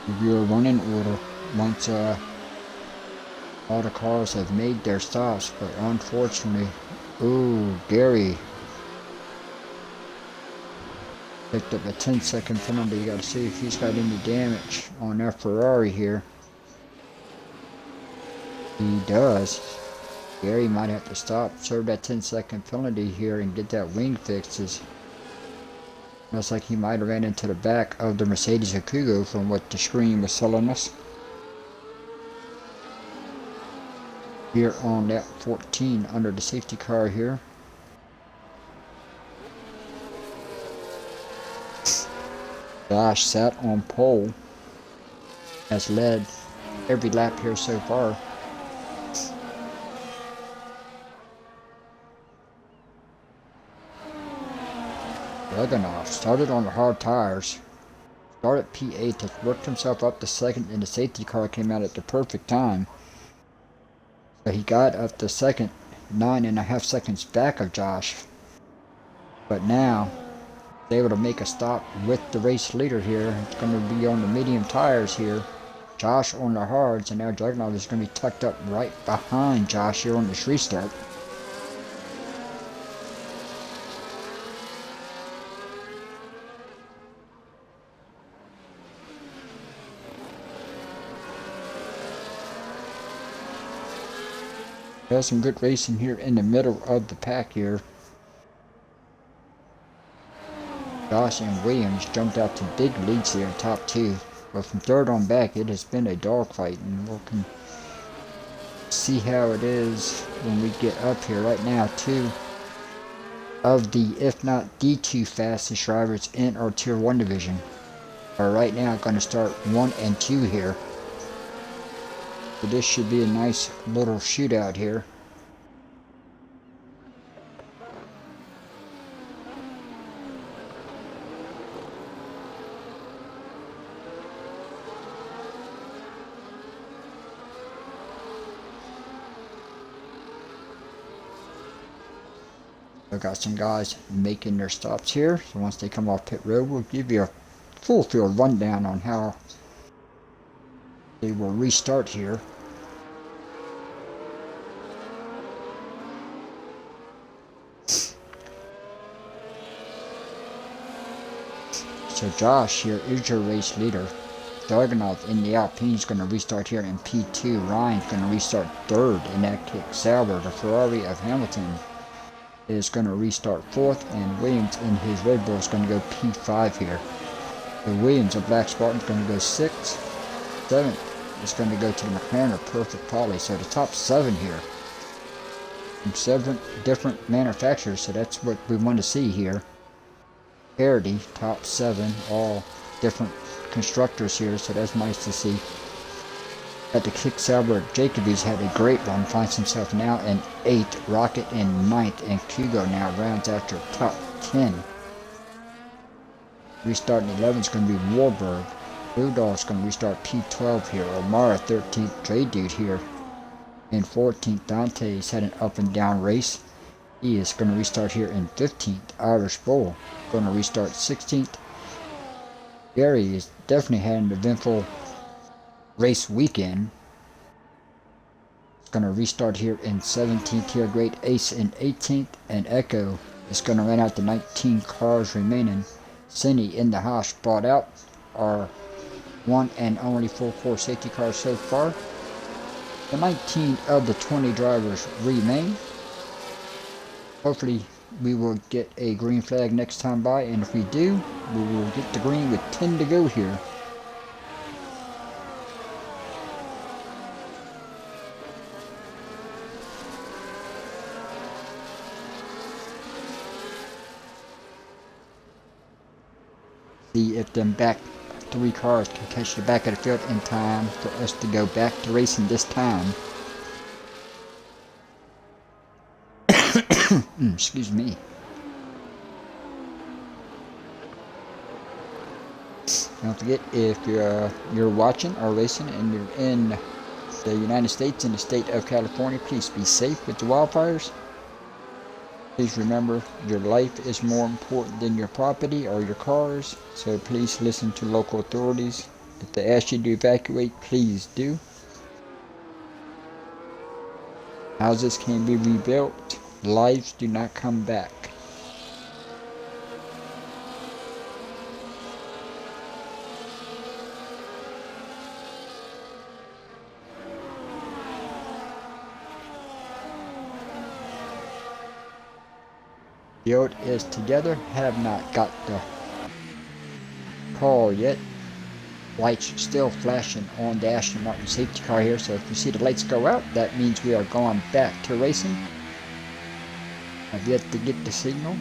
Give you a running order once all the cars have made their stops, but unfortunately, ooh, Gary picked up a 10-second penalty. You gotta see if he's got any damage on that Ferrari here. He does. Gary might have to stop, serve that 10-second penalty here and get that wing fixed. Looks like he might have ran into the back of the Mercedes BAKU from what the screen was telling us. Here on lap 14 under the safety car here. Josh sat on pole, has led every lap here so far. Leganov started on the hard tires, started P8, has worked himself up to second, and the safety car came out at the perfect time. So he got up to second, 9.5 seconds back of Josh. But now, he's able to make a stop with the race leader here. It's going to be on the medium tires here. Josh on the hards, and now Dragunov is going to be tucked up right behind Josh here on this restart. There's some good racing here in the middle of the pack here. Josh and Williams jumped out to big leads here in top two. But from third on back, it has been a dogfight, and we can see how it is when we get up here. Right now, two of the, if not the two fastest drivers in our Tier 1 division are right now going to start 1 and 2 here. So this should be a nice little shootout here. I've got some guys making their stops here. So once they come off pit road, we'll give you a full field rundown on how they will restart here. So Josh here is your race leader. Dragunov in the Alpine is going to restart here in P2. Ryan's going to restart third in that kick. Sauber, the Ferrari of Hamilton, is going to restart fourth, and Williams in his Red Bull is going to go P5 here. The Williams of Black Spartan is going to go 6th. 7th is going to go to the McLaren of Perfect Poly. So the top 7 here from 7 different manufacturers, so that's what we want to see here. Parity, top 7, all different constructors here, so that's nice to see. At the kick, Sauber Jacoby's had a great run, finds himself now in 8th, Rocket in 9th, and Hugo now rounds out your top 10. Restarting 11 is going to be Warburg. Rudolph's going to restart P12 here. Omara 13th, Dre Dude here in 14th. Dante's had an up and down race. He is going to restart here in 15th. Irish Bull going to restart 16th. Gary is definitely had an eventful race weekend. It's going to restart here in 17th here. Great Ace in 18th, and Echo is going to run out the 19 cars remaining. Cindy in the house brought out our one and only full course safety car so far. The 19 of the 20 drivers remain. Hopefully we will get a green flag next time by, and if we do, we will get the green with 10 to go here. See if them back 3 cars can catch the back of the field in time for us to go back to racing this time. Excuse me. Don't forget, if you're watching or racing and you're in the United States, in the state of California, please be safe with the wildfires. Please remember, your life is more important than your property or your cars, so please listen to local authorities. If they ask you to evacuate, please do. Houses can be rebuilt. Lives do not come back. Field is together. Have not got the call yet. Lights still flashing on the Aston Martin safety car here, so if you see the lights go out, that means we are going back to racing. I've yet to get the signal,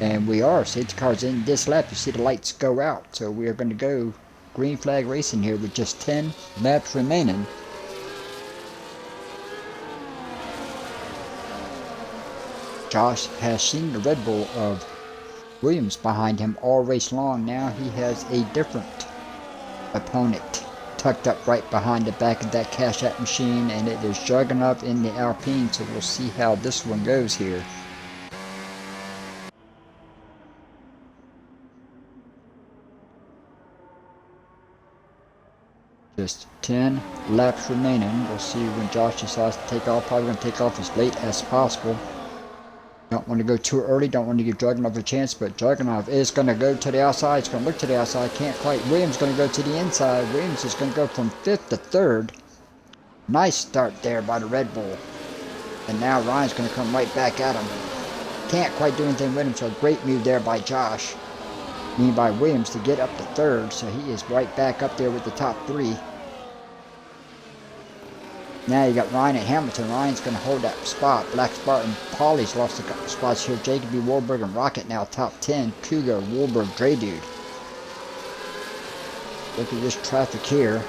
and we are. Safety car's in this lap. You see the lights go out, so we are going to go green flag racing here with just 10 laps remaining. Josh has seen the Red Bull of Williams behind him all race long. Now he has a different opponent tucked up right behind the back of that cash app machine, and it is Juggernaut in the Alpine, so we'll see how this one goes here. Just 10 laps remaining. We'll see when Josh decides to take off. Probably going to take off as late as possible. Don't want to go too early, don't want to give Juggernaut a chance, but Juggernaut is going to go to the outside. It's going to look to the outside, can't quite. Williams going to go to the inside. Williams is going to go from 5th to 3rd. Nice start there by the Red Bull. And now Ryan's going to come right back at him. Can't quite do anything with him, so great move there by Josh. Mean by Williams to get up to 3rd, so he is right back up there with the top 3. Now you got Ryan and Hamilton. Ryan's going to hold that spot. Black Spartan, Polly's lost a couple spots here. Jacoby, Warburg, and Rocket now top 10. Cougar, Warburg, Dre Dude. Look at this traffic here.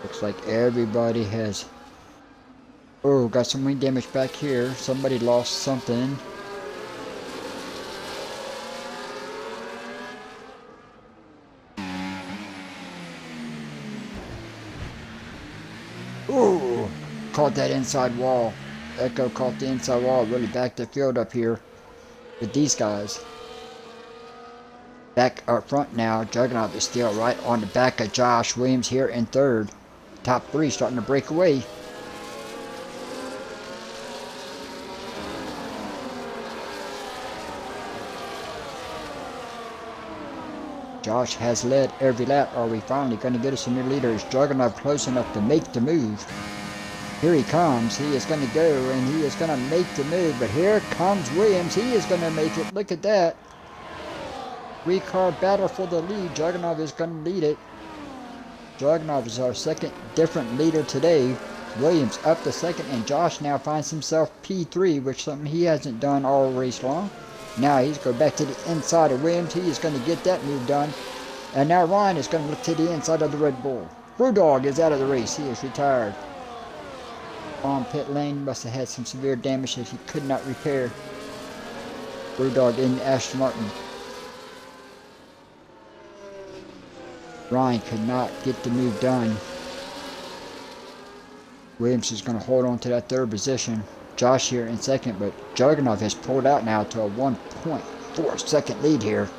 Looks like everybody has... Oh, got some wing damage back here. Somebody lost something. Ooh, caught that inside wall. Echo caught the inside wall. Really backed the field up here with these guys. Back up front now. Juggernaut is still right on the back of Josh. Williams here in 3rd. Top 3 starting to break away. Josh has led every lap. Are we finally going to get us a new leader? Is Juggernaut close enough to make the move? Here he comes. He is going to go and he is going to make the move. But here comes Williams. He is going to make it. Look at that. 3-car battle for the lead. Juggernaut is going to lead it. Juggernaut is our second different leader today. Williams up to 2nd, and Josh now finds himself P3, which is something he hasn't done all race long. Now he's going back to the inside of Williams. He is going to get that move done. And now Ryan is going to look to the inside of the Red Bull. Brewdog is out of the race. He is retired. On pit lane, must have had some severe damage that he could not repair. Brewdog in Aston Martin. Ryan could not get the move done. Williams is going to hold on to that 3rd position. Josh here in 2nd, but Juggernaut has pulled out now to a 1.4 second lead here.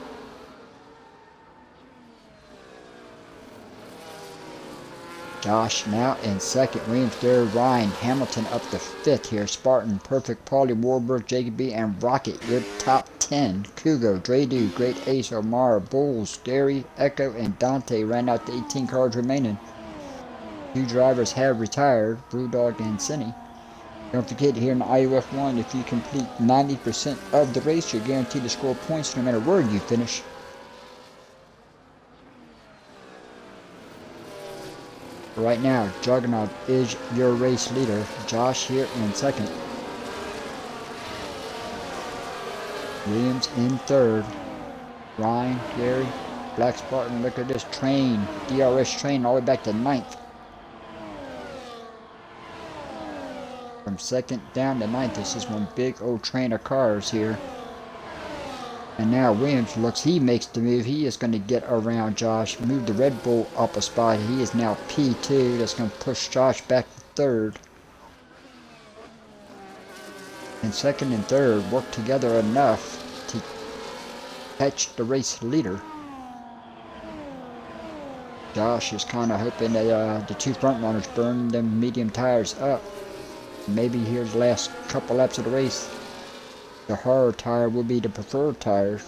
Josh now in 2nd, Williams 3rd, Ryan, Hamilton up to 5th here. Spartan, Perfect, Paulie, Warburg, Jacoby, and Rocket, your top 10. Kugo, Dre Dude, Great Ace, Omar, Bulls, Gary, Echo, and Dante ran out the 18 cars remaining. 2 drivers have retired, Brewdog and Cinny. Don't forget, here in the IUF1, if you complete 90% of the race, you're guaranteed to score points no matter where you finish. Right now, Juggernaut is your race leader. Josh here in 2nd. Williams in 3rd. Ryan, Gary, Black Spartan, look at this train. DRS train all the way back to 9th. From second down to ninth, this is one big old train of cars here. And now Williams looks, he makes the move. He is going to get around Josh, move the Red Bull up a spot. He is now P2. That's going to push Josh back to third. And second and third work together enough to catch the race leader. Josh is kind of hoping that the two front runners burn them medium tires up. Maybe here's the last couple laps of the race, the hard tire will be the preferred tires.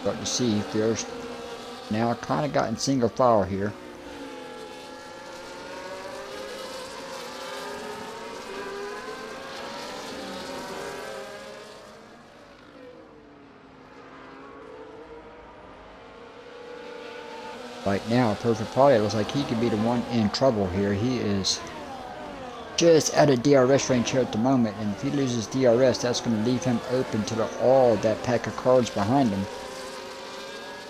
But you see, there's now kind of gotten single file here. Right now, Perfect Party looks like he could be the one in trouble here. He is just out of DRS range here at the moment, and if he loses DRS, that's going to leave him open to all that pack of cars behind him.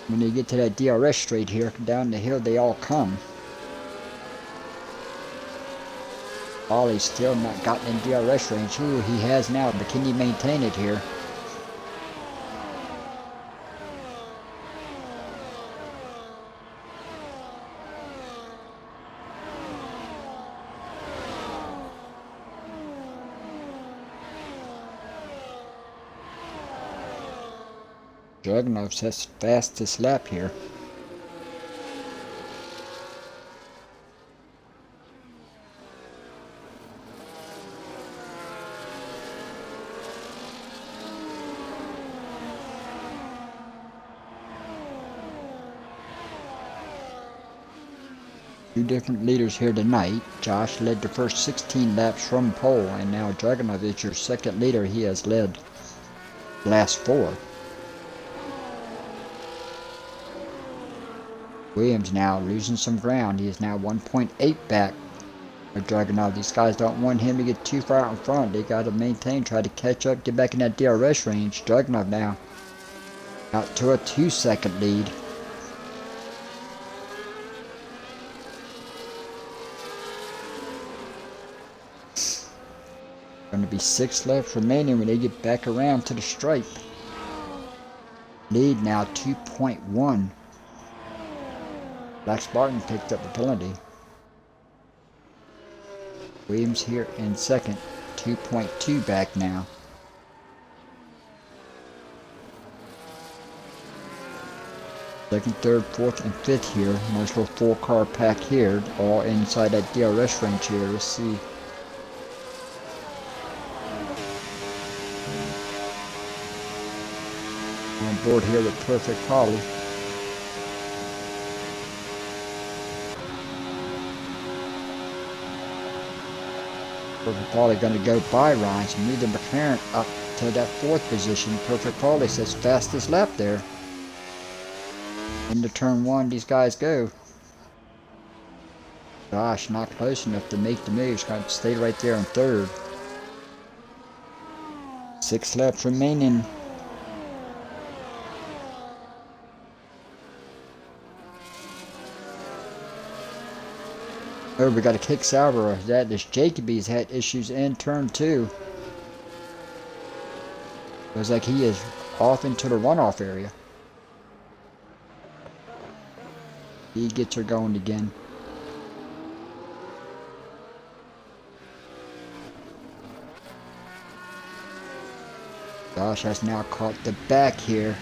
When they get to that DRS straight here, down the hill they all come. Ollie's still not gotten in DRS range. Ooh, he has now, but can he maintain it here? Dragunov's his fastest lap here. Two different leaders here tonight. Josh led the first 16 laps from pole, and now Dragunov is your second leader. He has led the last 4. Williams now losing some ground. He is now 1.8 back of Dragunov. These guys don't want him to get too far out in front. They got to maintain, try to catch up, get back in that DRS range. Dragunov now out to a 2-second lead. Going to be 6 laps remaining when they get back around to the stripe. Lead now 2.1. Black Spartan picked up the penalty. Williams here in second, 2.2 back now. Second, third, fourth, and fifth here. Nice little 4-car pack here, all inside that DRS range here. Let's see. On board here with Perfect Polly. Perfect Polly going to go by Ryan's and move the McLaren up to that 4th position. Perfect Polly says fastest lap there. Into turn 1 these guys go. Gosh, not close enough to make the move. He's going to stay right there in 3rd. 6 laps remaining. Oh, we got a kick Sauber. That is Jacoby's had issues in turn 2. Looks like he is off into the runoff area. He gets her going again. Josh has now caught the back here.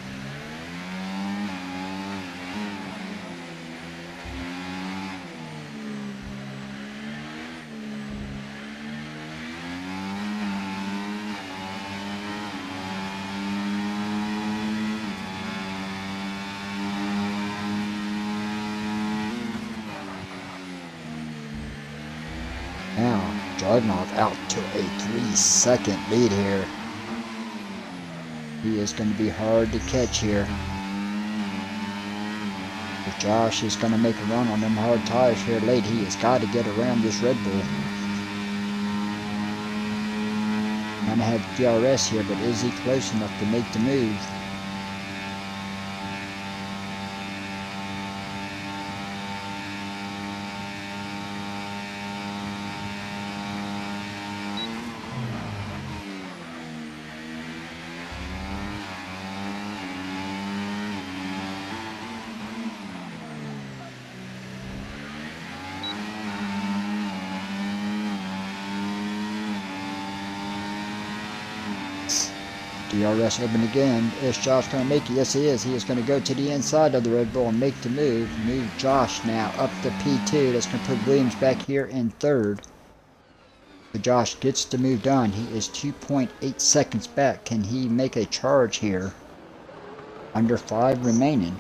Dragunov out to a 3-second lead here. He is going to be hard to catch here. If Josh is going to make a run on them hard tires here late, he has got to get around this Red Bull. Gonna have DRS here, but is he close enough to make the move? DRS open again. Is Josh going to make it? Yes, he is. He is going to go to the inside of the Red Bull and make the move. Move Josh now up to P2. That's going to put Williams back here in third. So Josh gets the move done. He is 2.8 seconds back. Can he make a charge here? Under 5 remaining.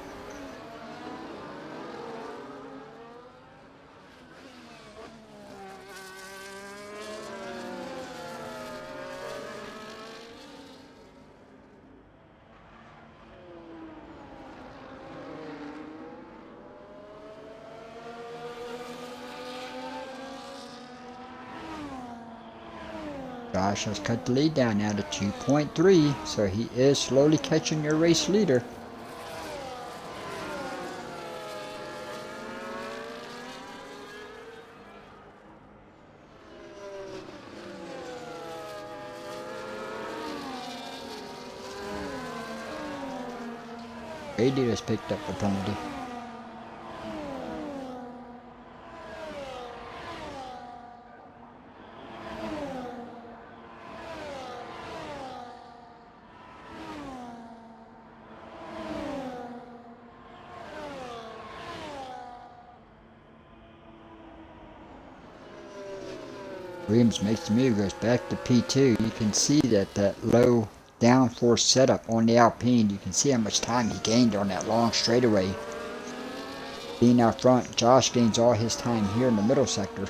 Josh has cut the lead down now to 2.3, so he is slowly catching your race leader. AD has picked up the penalty. Williams makes the move, goes back to P2. You can see that low downforce setup on the Alpine. You can see how much time he gained on that long straightaway. Being out front, Josh gains all his time here in the middle sector.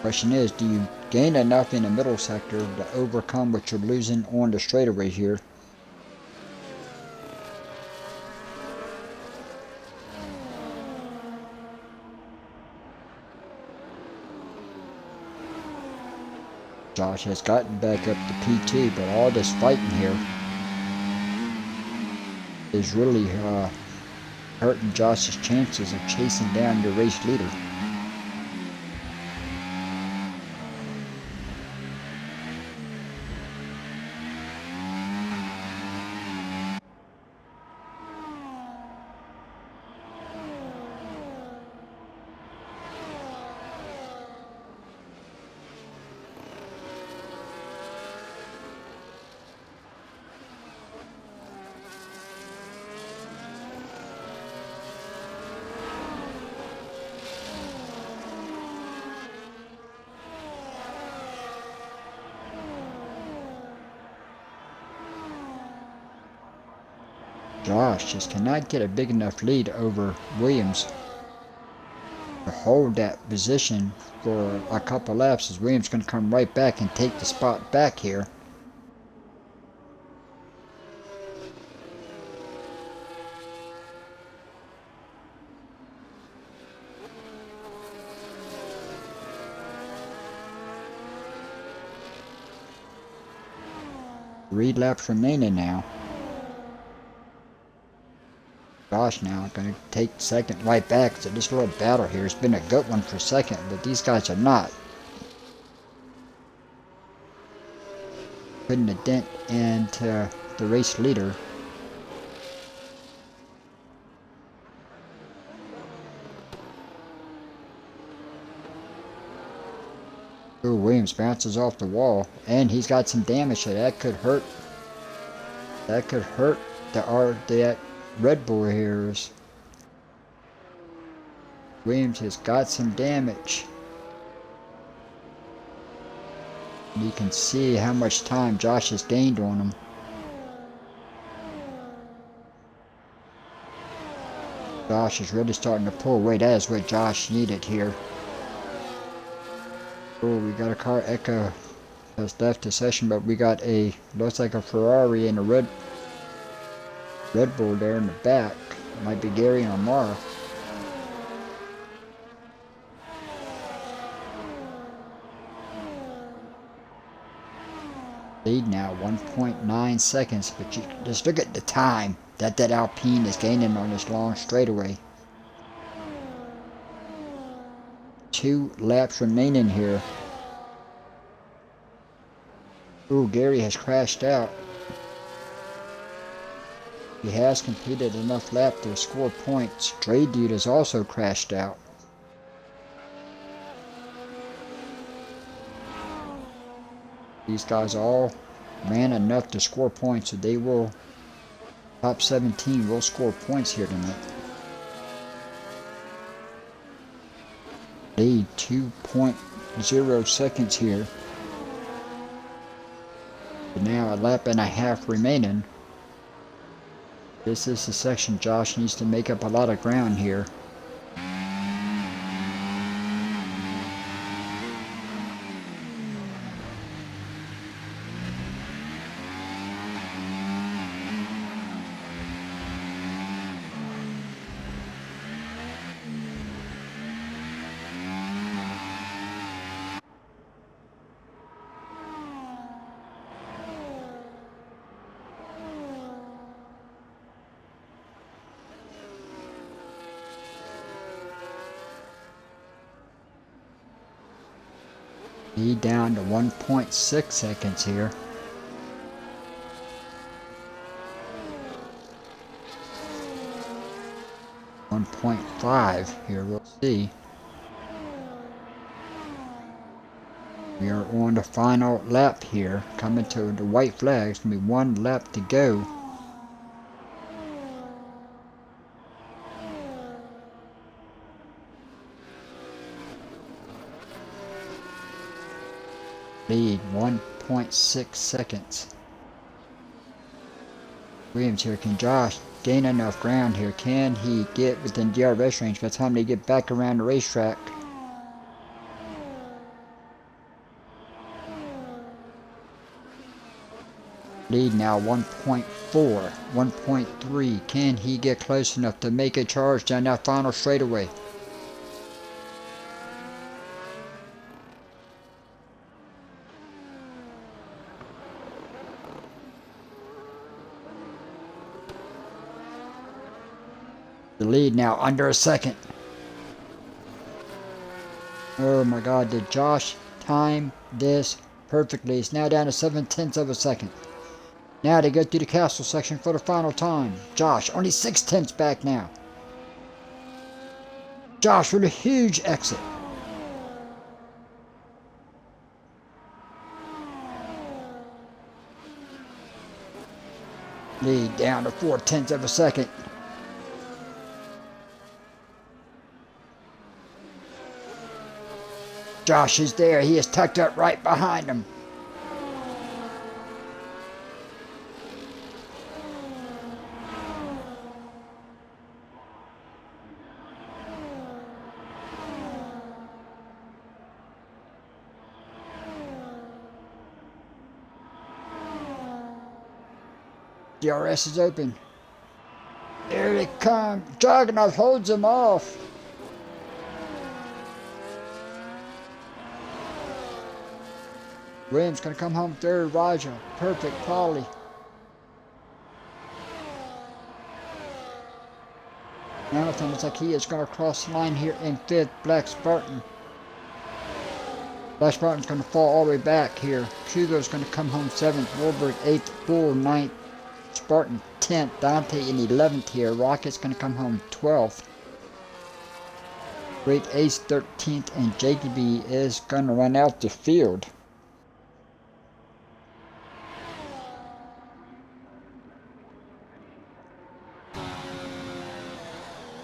Question is, do you gain enough in the middle sector to overcome what you're losing on the straightaway here? Josh has gotten back up to P2, but all this fighting here is really hurting Josh's chances of chasing down your race leader. Josh just cannot get a big enough lead over Williams to hold that position for a couple laps, as Williams going to come right back and take the spot back here. Three laps remaining now. Josh now going to take second right back. So this little battle here has been a good one for second, but these guys are not putting a dent into the race leader. Ooh, Williams bounces off the wall, and he's got some damage, so that could hurt. That could hurt the Red Bull here. Williams has got some damage. And you can see how much time Josh has gained on him. Josh is really starting to pull away. That is what Josh needed here. Oh, we got a car Echo has left the session, but we got looks like a Ferrari and a Red Bull there in the back. Might be Gary or Mara. Lead now 1.9 seconds, but you just look at the time that Alpine is gaining on this long straightaway. 2 laps remaining here. Ooh, Gary has crashed out. He has completed enough laps to score points. Dre Dude has also crashed out. These guys all ran enough to score points, so they will, top 17 will score points here tonight. Lead 2.0 seconds here. But now a lap and a half remaining. This is the section Josh needs to make up a lot of ground here. Lead down to 1.6 seconds here. .5 here, we'll see. We are on the final lap here, coming to the white flag. It's going to be 1 lap to go. Lead 1.6 seconds. Williams here, can Josh gain enough ground here? Can he get within DRS range by the time they get back around the racetrack? Lead now 1.4, 1.3. Can he get close enough to make a charge down that final straightaway? The lead now under a second. Oh my God, did Josh time this perfectly? It's now down to 7/10 of a second. Now they go through the castle section for the final time. Josh, only 6/10 back now. Josh with a huge exit. Lead down to 4/10 of a second. Josh is there. He is tucked up right behind him. DRS is open. There they come. Dragunov holds him off. Williams gonna come home third. Raja, perfect. Polly. Marathon looks like he is gonna cross the line here in 5th. Black Spartan. Black Spartan's gonna fall all the way back here. Hugo's gonna come home 7th. Warburg 8th. Bull 9th. Spartan 10th. Dante in 11th here. Rocket's gonna come home 12th. Great Ace 13th, and Jacoby is gonna run out the field.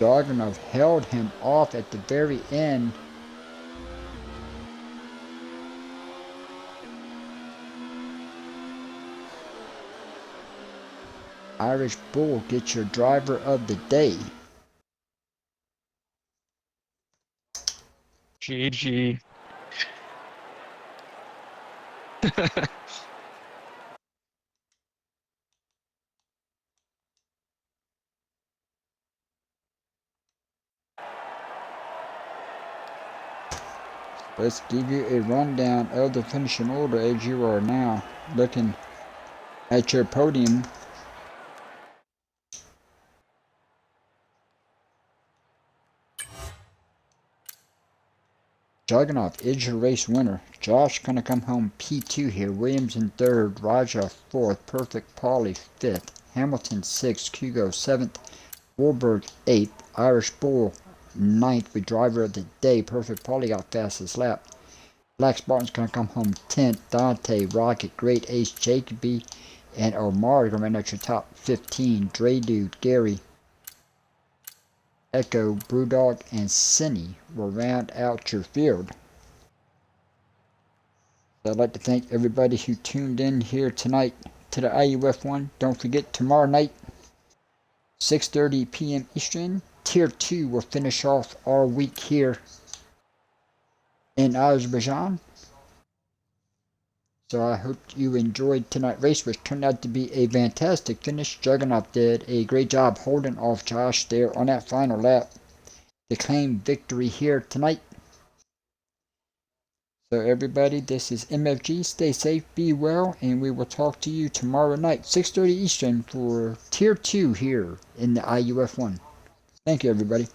Dragunov held him off at the very end. Irish Bull gets your driver of the day.
GG.
Let's give you a rundown of the finishing order as you are now looking at your podium. Juggernaut is your race winner. Josh gonna come home P2 here. Williams in third. Raja fourth. Perfect Polly fifth. Hamilton sixth. Hugo seventh. Warburg eighth. Irish Bull ninth with driver of the day. Perfect Polly got fastest lap. Black Spartan's gonna come home 10th. Dante, Rocket, Great Ace, Jacoby, and Omar gonna run out your top 15. Dre Dude, Gary, Echo, Brewdog, and Cinny will round out your field. So I'd like to thank everybody who tuned in here tonight to the IUF1. Don't forget, tomorrow night, 6:30 p.m. Eastern, Tier 2 will finish off our week here in Azerbaijan. So I hope you enjoyed tonight's race, which turned out to be a fantastic finish. Juggernaut did a great job holding off Josh there on that final lap to claim victory here tonight. So everybody, this is MFG. Stay safe, be well, and we will talk to you tomorrow night, 6:30 Eastern, for Tier 2 here in the IUF1. Thank you, everybody.